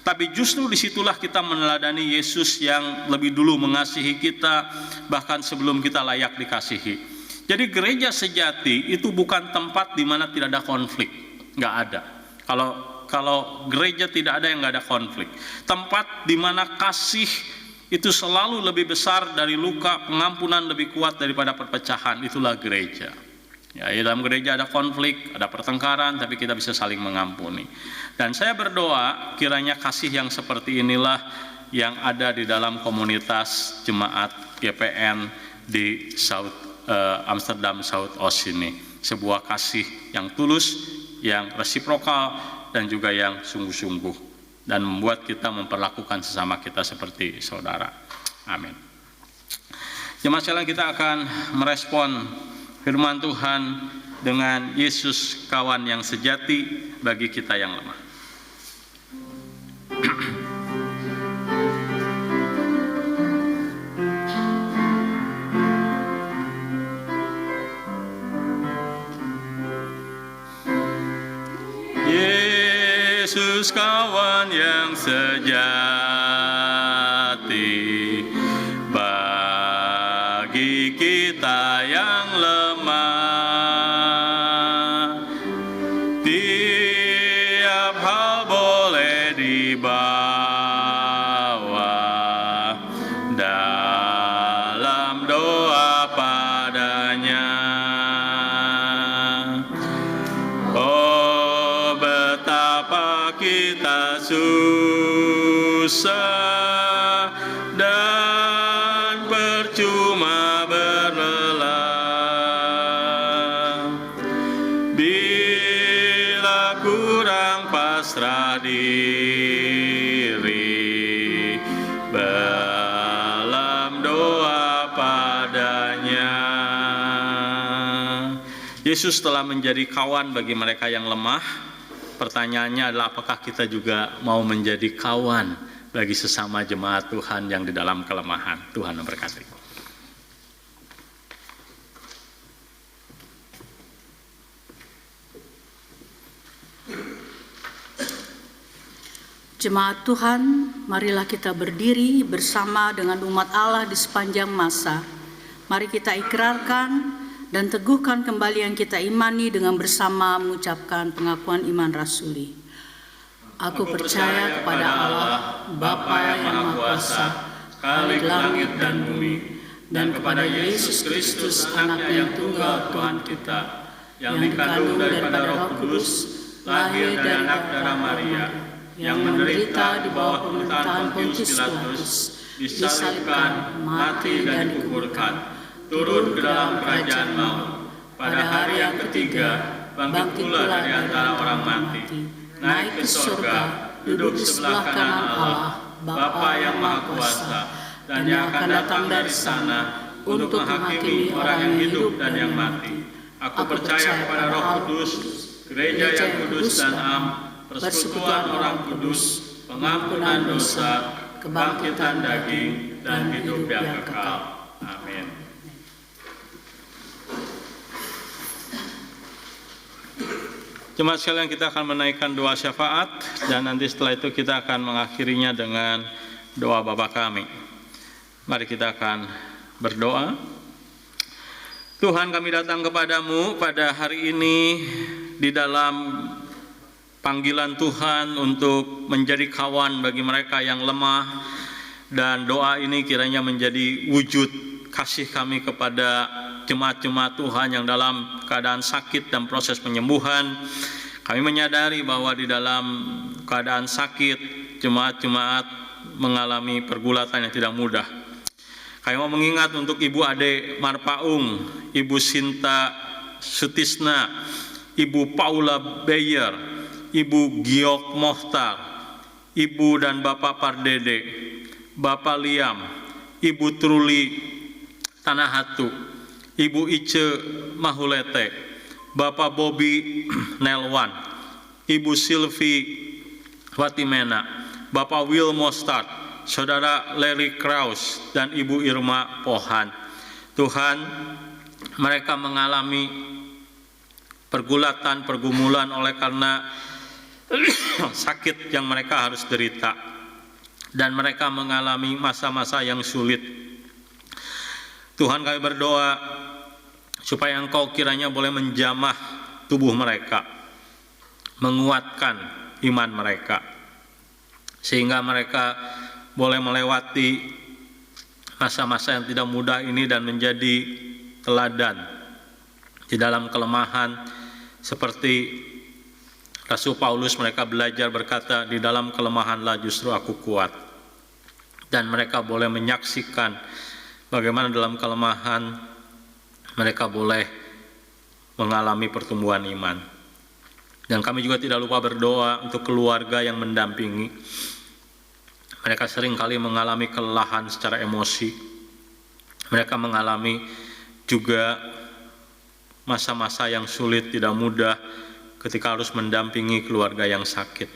Speaker 2: Tapi justru disitulah kita meneladani Yesus yang lebih dulu mengasihi kita, bahkan sebelum kita layak dikasihi. Jadi gereja sejati itu bukan tempat di mana tidak ada konflik, nggak ada. Kalau gereja tidak ada yang nggak ada konflik. Tempat di mana kasih itu selalu lebih besar dari luka, pengampunan lebih kuat daripada perpecahan, itulah gereja. Ya, dalam gereja ada konflik, ada pertengkaran, tapi kita bisa saling mengampuni. Dan saya berdoa kiranya kasih yang seperti inilah yang ada di dalam komunitas jemaat GPN di Amsterdam Zuidoost ini. Sebuah kasih yang tulus, yang resiprokal, dan juga yang sungguh-sungguh, dan membuat kita memperlakukan sesama kita seperti saudara. Amin. Jemaat sekalian, kita akan merespon firman Tuhan dengan Yesus kawan yang sejati bagi kita yang lemah. Yesus kawan yang sejati bagi kita yang lemah. Tiap hal boleh dibawa dalam doa padanya. Oh, betapa kita susah dan percuma berlelah bila kurang pasrah diri dalam doa padanya. Yesus telah menjadi kawan bagi mereka yang lemah. Pertanyaannya adalah apakah kita juga mau menjadi kawan bagi sesama jemaat Tuhan yang di dalam kelemahan. Tuhan memberkati.
Speaker 5: Jemaat Tuhan, marilah kita berdiri bersama dengan umat Allah di sepanjang masa. Mari kita ikrarkan dan teguhkan kembali yang kita imani dengan bersama mengucapkan pengakuan iman rasuli. Aku percaya kepada Allah, Bapa yang Maha Kuasa, Khalik langit dan bumi, dan kepada Yesus Kristus, Anaknya yang tunggal Tuhan kita, yang dikandung daripada Roh Kudus, lahir dari anak darah Maria, yang menderita di bawah pemerintahan Pontius Pilatus, disalibkan, mati dan dikuburkan, turun ke dalam kerajaan maut, pada hari yang ketiga bangkit pula dari antara orang mati, naik ke surga, duduk di sebelah kanan Allah, Bapa yang Maha Kuasa, dan yang akan datang dari sana untuk menghakimi orang yang hidup dan yang mati. Aku percaya kepada Roh Kudus, gereja yang kudus dan am, persekutuan orang kudus, pengampunan dosa, kebangkitan daging, dan hidup yang kekal. Amin. Jemaat sekalian, kita akan menaikkan doa syafaat, dan nanti setelah itu kita akan mengakhirinya dengan doa Bapa kami. Mari kita akan berdoa. Tuhan, kami datang kepadamu pada hari ini di dalam panggilan Tuhan untuk menjadi kawan bagi mereka yang lemah, dan doa ini kiranya menjadi wujud kasih kami kepada jemaat-jemaat Tuhan yang dalam keadaan sakit dan proses penyembuhan. Kami menyadari bahwa di dalam keadaan sakit jemaat-jemaat mengalami pergulatan yang tidak mudah. Kami mau mengingat untuk Ibu Ade Marpaung, Ibu Sinta Sutisna, Ibu Paula Beyer, Ibu Giok Mohtar, Ibu dan Bapak Pardede, Bapak Liam, Ibu Truli Tanahatu, Ibu Ice Mahulete, Bapak Bobi Nelwan, Ibu Silvi Watimena, Bapak Will Mostard, Saudara Larry Kraus, dan Ibu Irma Pohan. Tuhan, mereka mengalami pergulatan, pergumulan oleh karena sakit yang mereka harus derita, dan mereka mengalami masa-masa yang sulit. Tuhan, kami berdoa supaya Engkau kiranya boleh menjamah tubuh mereka, menguatkan iman mereka, sehingga mereka boleh melewati masa-masa yang tidak mudah ini dan menjadi teladan di dalam kelemahan. Seperti Rasul Paulus, mereka belajar berkata, di dalam kelemahanlah justru aku kuat. Dan mereka boleh menyaksikan bagaimana dalam kelemahan mereka boleh mengalami pertumbuhan iman. Dan kami juga tidak lupa berdoa untuk keluarga yang mendampingi. Mereka sering kali mengalami kelelahan secara emosi. Mereka mengalami juga masa-masa yang sulit, tidak mudah ketika harus mendampingi keluarga yang sakit.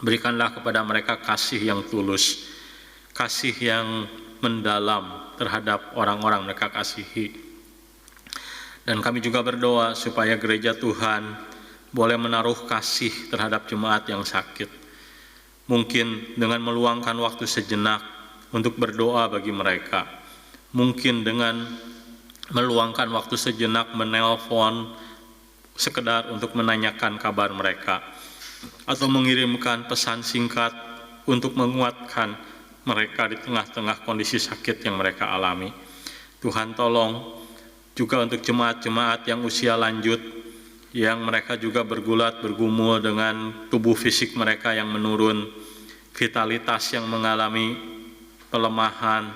Speaker 5: Berikanlah kepada mereka kasih yang tulus, kasih yang mendalam terhadap orang-orang mereka kasihi. Dan kami juga berdoa supaya gereja Tuhan boleh menaruh kasih terhadap jemaat yang sakit. Mungkin dengan meluangkan waktu sejenak untuk berdoa bagi mereka. Mungkin dengan meluangkan waktu sejenak menelpon sekedar untuk menanyakan kabar mereka, atau mengirimkan pesan singkat untuk menguatkan mereka di tengah-tengah kondisi sakit yang mereka alami. Tuhan tolong juga untuk jemaat-jemaat yang usia lanjut, yang mereka juga bergulat bergumul dengan tubuh fisik mereka yang menurun, vitalitas yang mengalami pelemahan.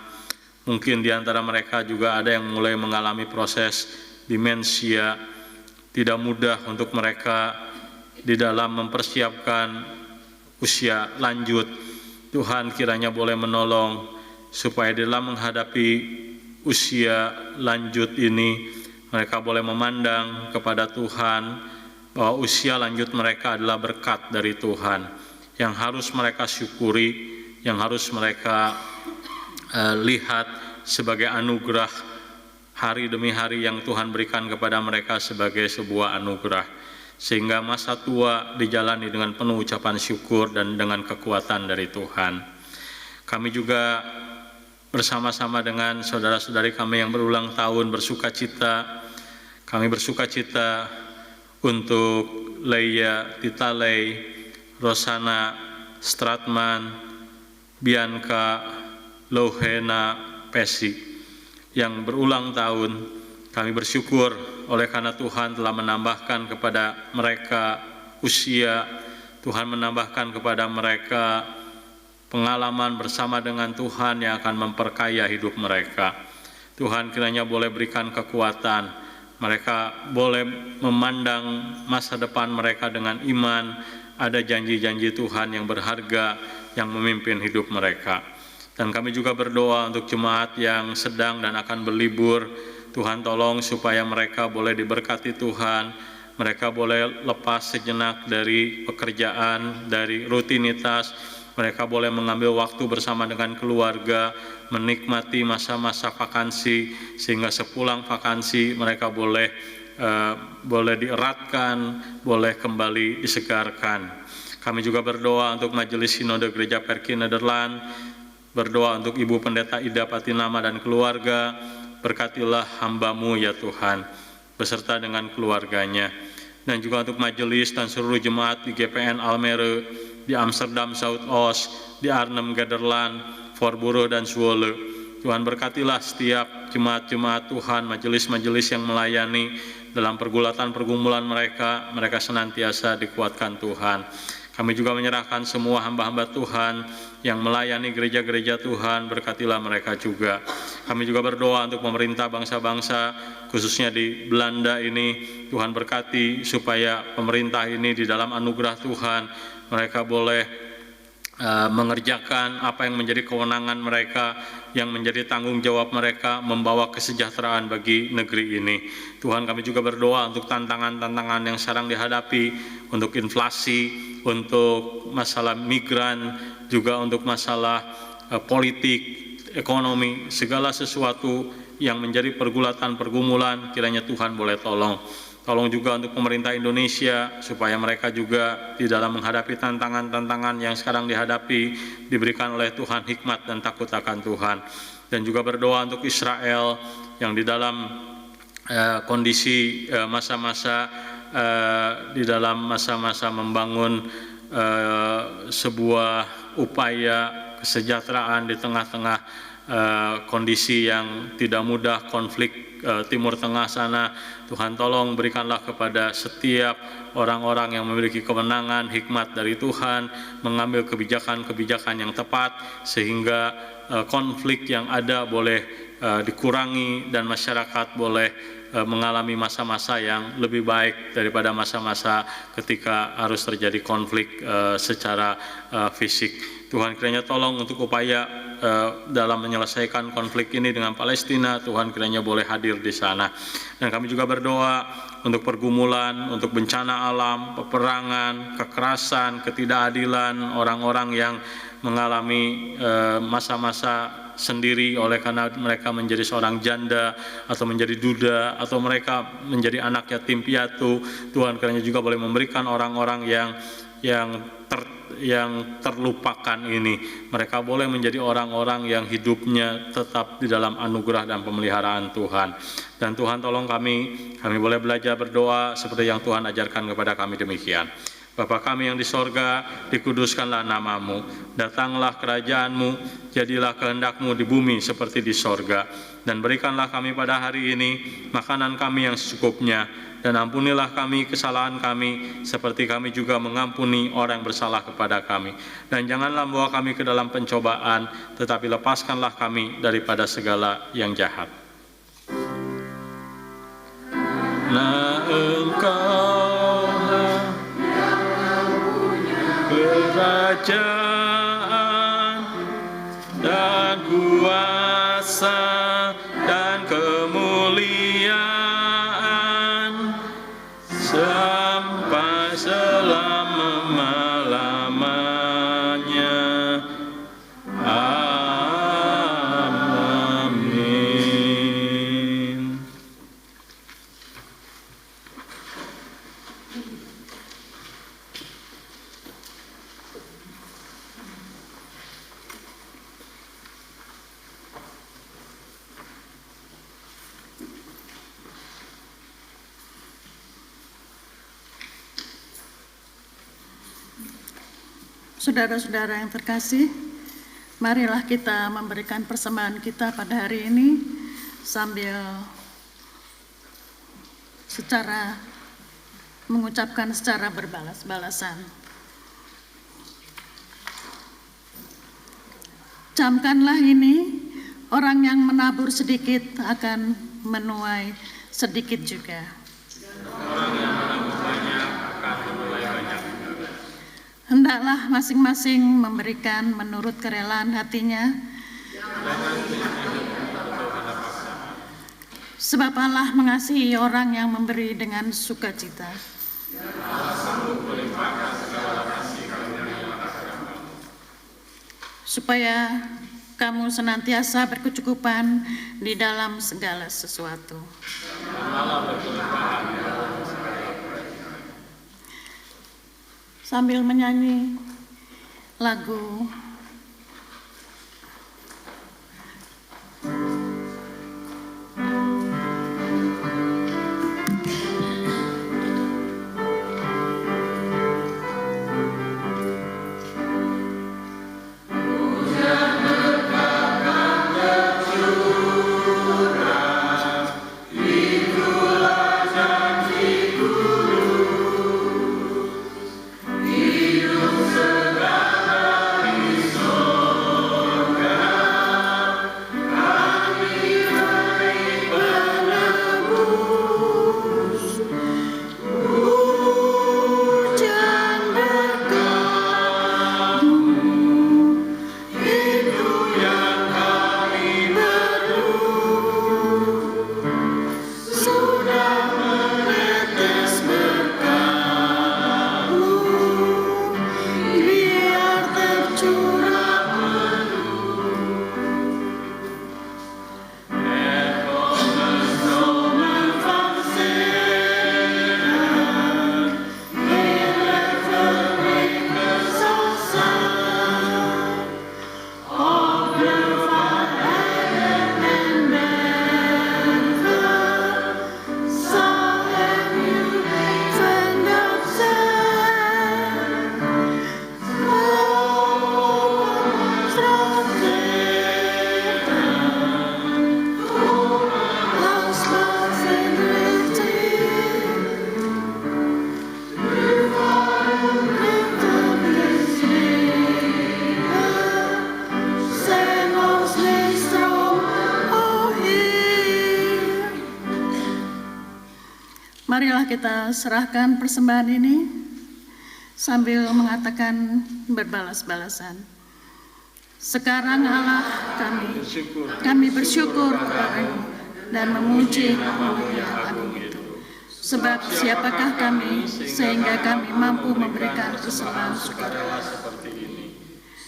Speaker 5: Mungkin di antara mereka juga ada yang mulai mengalami proses demensia. Tidak mudah untuk mereka di dalam mempersiapkan usia lanjut. Tuhan kiranya boleh menolong supaya dalam menghadapi usia lanjut ini mereka boleh memandang kepada Tuhan bahwa usia lanjut mereka adalah berkat dari Tuhan yang harus mereka syukuri, yang harus mereka lihat sebagai anugerah hari demi hari yang Tuhan berikan kepada mereka sebagai sebuah anugerah, sehingga masa tua dijalani dengan penuh ucapan syukur dan dengan kekuatan dari Tuhan. Kami juga bersama-sama dengan saudara-saudari kami yang berulang tahun bersuka cita. Kami bersuka cita untuk Leia Titalei, Rosana Stratman, Bianca Lohena Pesi yang berulang tahun. Kami bersyukur oleh karena Tuhan telah menambahkan kepada mereka usia, Tuhan menambahkan kepada mereka pengalaman bersama dengan Tuhan yang akan memperkaya hidup mereka. Tuhan kiranya boleh berikan kekuatan, mereka boleh memandang masa depan mereka dengan iman. Ada janji-janji Tuhan yang berharga yang memimpin hidup mereka. Dan kami juga berdoa untuk jemaat yang sedang dan akan berlibur. Tuhan tolong supaya mereka boleh diberkati Tuhan, mereka boleh lepas sejenak dari pekerjaan, dari rutinitas, mereka boleh mengambil waktu bersama dengan keluarga, menikmati masa-masa vakansi, sehingga sepulang vakansi mereka boleh dieratkan, boleh kembali disegarkan. Kami juga berdoa untuk Majelis Sinode Gereja Perki Nederland, berdoa untuk Ibu Pendeta Ida Patinama dan keluarga. Berkatilah hamba-Mu ya Tuhan, beserta dengan keluarganya. Dan juga untuk majelis dan seluruh jemaat di GPN Almere, di Amsterdam Zuidoost, di Arnhem Nederland, Voorburg dan Zwolle. Tuhan berkatilah setiap jemaat-jemaat Tuhan, majelis-majelis yang melayani dalam pergulatan pergumulan mereka. Mereka senantiasa dikuatkan Tuhan. Kami juga menyerahkan semua hamba-hamba Tuhan yang melayani gereja-gereja Tuhan, berkatilah mereka juga. Kami juga berdoa untuk pemerintah bangsa-bangsa, khususnya di Belanda ini. Tuhan berkati supaya pemerintah ini di dalam anugerah Tuhan, mereka boleh mengerjakan apa yang menjadi kewenangan mereka, yang menjadi tanggung jawab mereka, membawa kesejahteraan bagi negeri ini. Tuhan, kami juga berdoa untuk tantangan-tantangan yang sekarang dihadapi, untuk inflasi, untuk masalah migran, juga untuk masalah politik, ekonomi, segala sesuatu yang menjadi pergulatan pergumulan, kiranya Tuhan boleh tolong. Tolong juga untuk pemerintah Indonesia, supaya mereka juga di dalam menghadapi tantangan-tantangan yang sekarang dihadapi, diberikan oleh Tuhan hikmat dan takut akan Tuhan. Dan juga berdoa untuk Israel, yang di dalam kondisi masa-masa di dalam masa-masa membangun sebuah upaya kesejahteraan di tengah-tengah kondisi yang tidak mudah, konflik Timur Tengah sana. Tuhan tolong berikanlah kepada setiap orang-orang yang memiliki kewenangan, hikmat dari Tuhan, mengambil kebijakan-kebijakan yang tepat, sehingga konflik yang ada boleh dikurangi dan masyarakat boleh mengalami masa-masa yang lebih baik daripada masa-masa ketika harus terjadi konflik secara fisik. Tuhan kiranya tolong untuk upaya dalam menyelesaikan konflik ini dengan Palestina, Tuhan kiranya boleh hadir di sana. Dan kami juga berdoa untuk pergumulan, untuk bencana alam, peperangan, kekerasan, ketidakadilan, orang-orang yang mengalami masa-masa sendiri oleh karena mereka menjadi seorang janda atau menjadi duda atau mereka menjadi anak yatim piatu. Tuhan kiranya juga boleh memberikan orang-orang yang terlupakan ini, mereka boleh menjadi orang-orang yang hidupnya tetap di dalam anugerah dan pemeliharaan Tuhan. Dan Tuhan tolong kami boleh belajar berdoa seperti yang Tuhan ajarkan kepada kami demikian. Bapa kami yang di sorga, dikuduskanlah namamu, datanglah kerajaanmu, jadilah kehendakmu di bumi seperti di sorga. Dan berikanlah kami pada hari ini makanan kami yang secukupnya, dan ampunilah kami kesalahan kami, seperti kami juga mengampuni orang yang bersalah kepada kami. Dan janganlah membawa kami ke dalam pencobaan, tetapi lepaskanlah kami daripada segala yang jahat. Nah, Engkaulah kerajaan dan kuasa dan kemuliaan sampai selama-lamanya. Amin.
Speaker 6: Saudara-saudara yang terkasih, marilah kita memberikan persembahan kita pada hari ini sambil mengucapkan secara berbalas-balasan. Camkanlah ini, orang yang menabur sedikit akan menuai sedikit juga. Orang yang menabur banyak akan menuai banyak. Hendaklah masing-masing memberikan menurut kerelaan hatinya, sebab Allah mengasihi orang yang memberi dengan sukacita. Supaya kamu senantiasa berkecukupan di dalam segala sesuatu. Sambil menyanyi lagu
Speaker 7: Hidup segala
Speaker 6: Marilah kita serahkan persembahan ini sambil mengatakan berbalas-balasan. Sekarang Allah kami bersyukur kepada-Mu dan memuji nama-Mu yang agung itu. Sebab siapakah kami sehingga kami mampu memberikan persembahan syukur.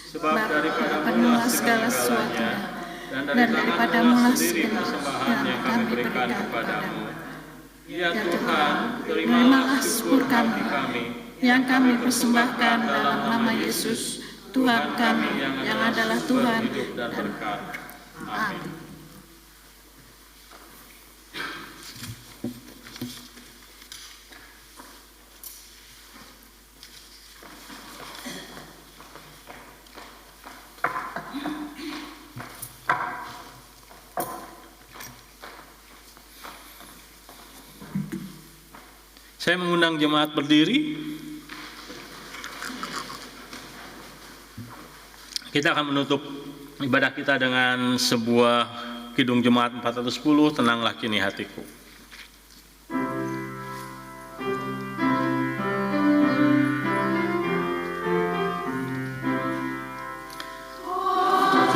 Speaker 6: Sebab daripada-Mu segala sesuatu dan daripada-Mu segenap yang kami berikan kepadamu. Ya Tuhan, terimalah syukur kami yang kami persembahkan dalam nama Yesus, Tuhan kami yang adalah Tuhan dan berkat. Amin.
Speaker 2: Saya mengundang jemaat berdiri. Kita akan menutup ibadah kita dengan sebuah kidung jemaat 410, Tenanglah Kini Hatiku.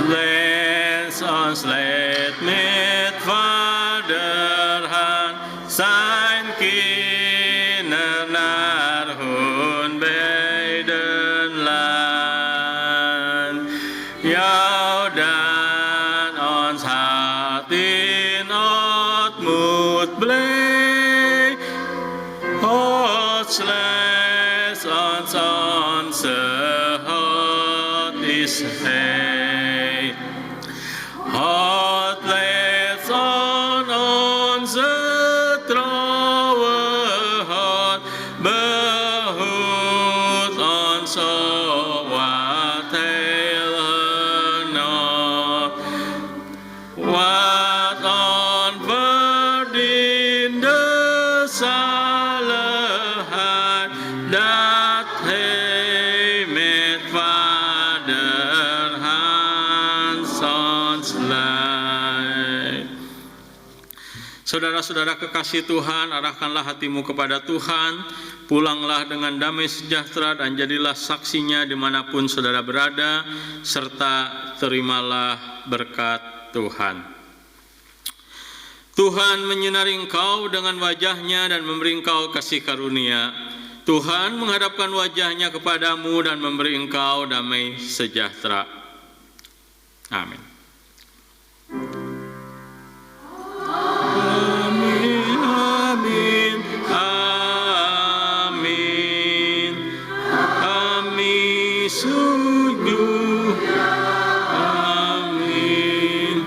Speaker 2: Läs oss let med Fader han sein Kinder när hon beiden land. Ja, den ons hat in åt mot blek, oss läs ons hat is hej. Hat läs ons trouwe hat behut ons wat wat on verdiende zaligheid dat hij met Vader Hans ons leidt. Saudara-saudara kekasih Tuhan, arahkanlah hatimu kepada Tuhan, pulanglah dengan damai sejahtera dan jadilah saksinya dimanapun saudara berada, serta terimalah berkat Tuhan. Tuhan menyinari engkau dengan wajah-Nya dan memberi engkau kasih karunia. Tuhan menghadapkan wajah-Nya kepadamu dan memberi engkau damai sejahtera. Amin. Amin, amin, amin. Amin, sungguh. Amin.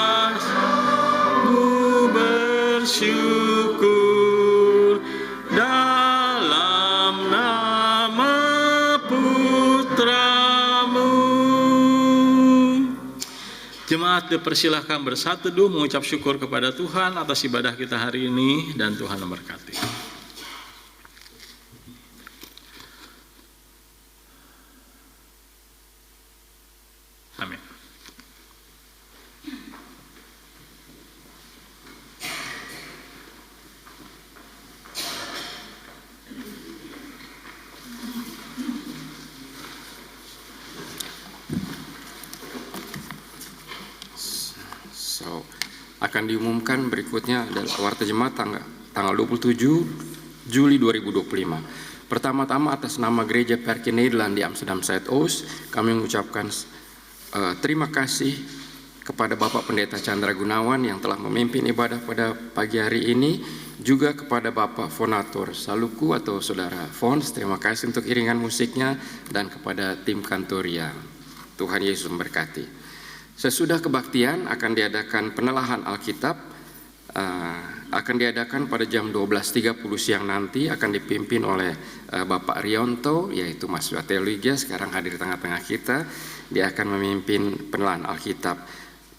Speaker 2: Bangsamu bersyukur dalam nama Putramu. Jemaat dipersilahkan bersatu teduh mengucap syukur kepada Tuhan atas ibadah kita hari ini, dan Tuhan memberkati. Amin.
Speaker 1: Akan diumumkan berikutnya adalah warta jemaat tanggal 27 Juli 2025. Pertama-tama atas nama Gereja Perke Nederland di Amsterdam Zuidoost, kami mengucapkan terima kasih kepada Bapak Pendeta Chandra Gunawan yang telah memimpin ibadah pada pagi hari ini, juga kepada Bapak Fonator Saluku atau Saudara Fons, terima kasih untuk iringan musiknya, dan kepada tim Kantoria. Tuhan Yesus memberkati. Sesudah kebaktian akan diadakan penelahan Alkitab, akan diadakan pada jam 12.30 siang nanti, akan dipimpin oleh Bapak Rionto, yaitu Mas Teologia, sekarang hadir di tengah-tengah kita. Dia akan memimpin penelahan Alkitab.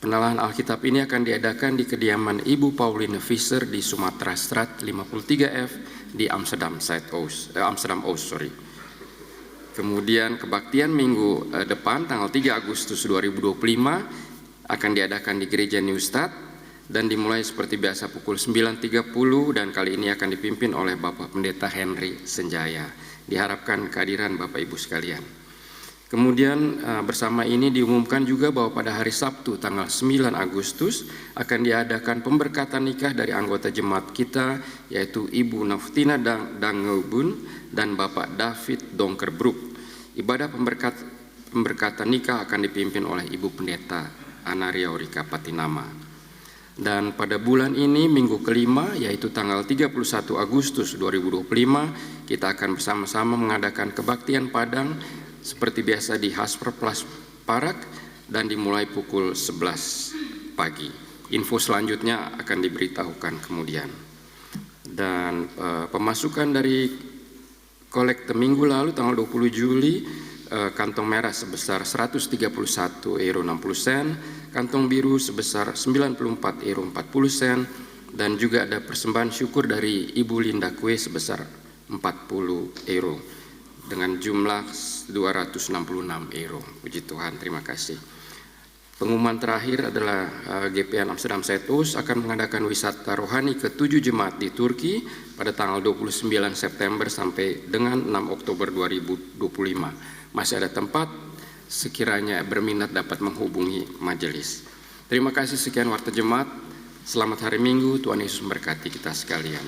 Speaker 1: Penelahan Alkitab ini akan diadakan di kediaman Ibu Pauline Visser di Sumatera Straat 53F di Amsterdam Oost. Kemudian kebaktian minggu depan tanggal 3 Agustus 2025 akan diadakan di Gereja Nieuwstad dan dimulai seperti biasa pukul 9.30 dan kali ini akan dipimpin oleh Bapak Pendeta Henry Senjaya. Diharapkan kehadiran Bapak Ibu sekalian. Kemudian bersama ini diumumkan juga bahwa pada hari Sabtu tanggal 9 Agustus akan diadakan pemberkatan nikah dari anggota jemaat kita, yaitu Ibu Naftina Dangebun dan Bapak David Dongkerbruk. Ibadah pemberkatan nikah akan dipimpin oleh Ibu Pendeta Anaria Orika Patinama. Dan pada bulan ini, minggu kelima, yaitu tanggal 31 Agustus 2025, kita akan bersama-sama mengadakan kebaktian Padang seperti biasa di Hasperplas Parak dan dimulai pukul 11 pagi. Info selanjutnya akan diberitahukan kemudian. Dan pemasukan dari kolekte minggu lalu tanggal 20 Juli, kantong merah sebesar €131,60, kantong biru sebesar €94,40, dan juga ada persembahan syukur dari Ibu Linda Kue sebesar €40 dengan jumlah €266. Puji Tuhan, terima kasih. Pengumuman terakhir adalah GPN Amsterdam Zuidoost akan mengadakan wisata rohani ke-7 jemaat di Turki pada tanggal 29 September sampai dengan 6 Oktober 2025. Masih ada tempat, sekiranya berminat dapat menghubungi majelis. Terima kasih, sekian warta jemaat. Selamat hari Minggu, Tuhan Yesus memberkati kita sekalian.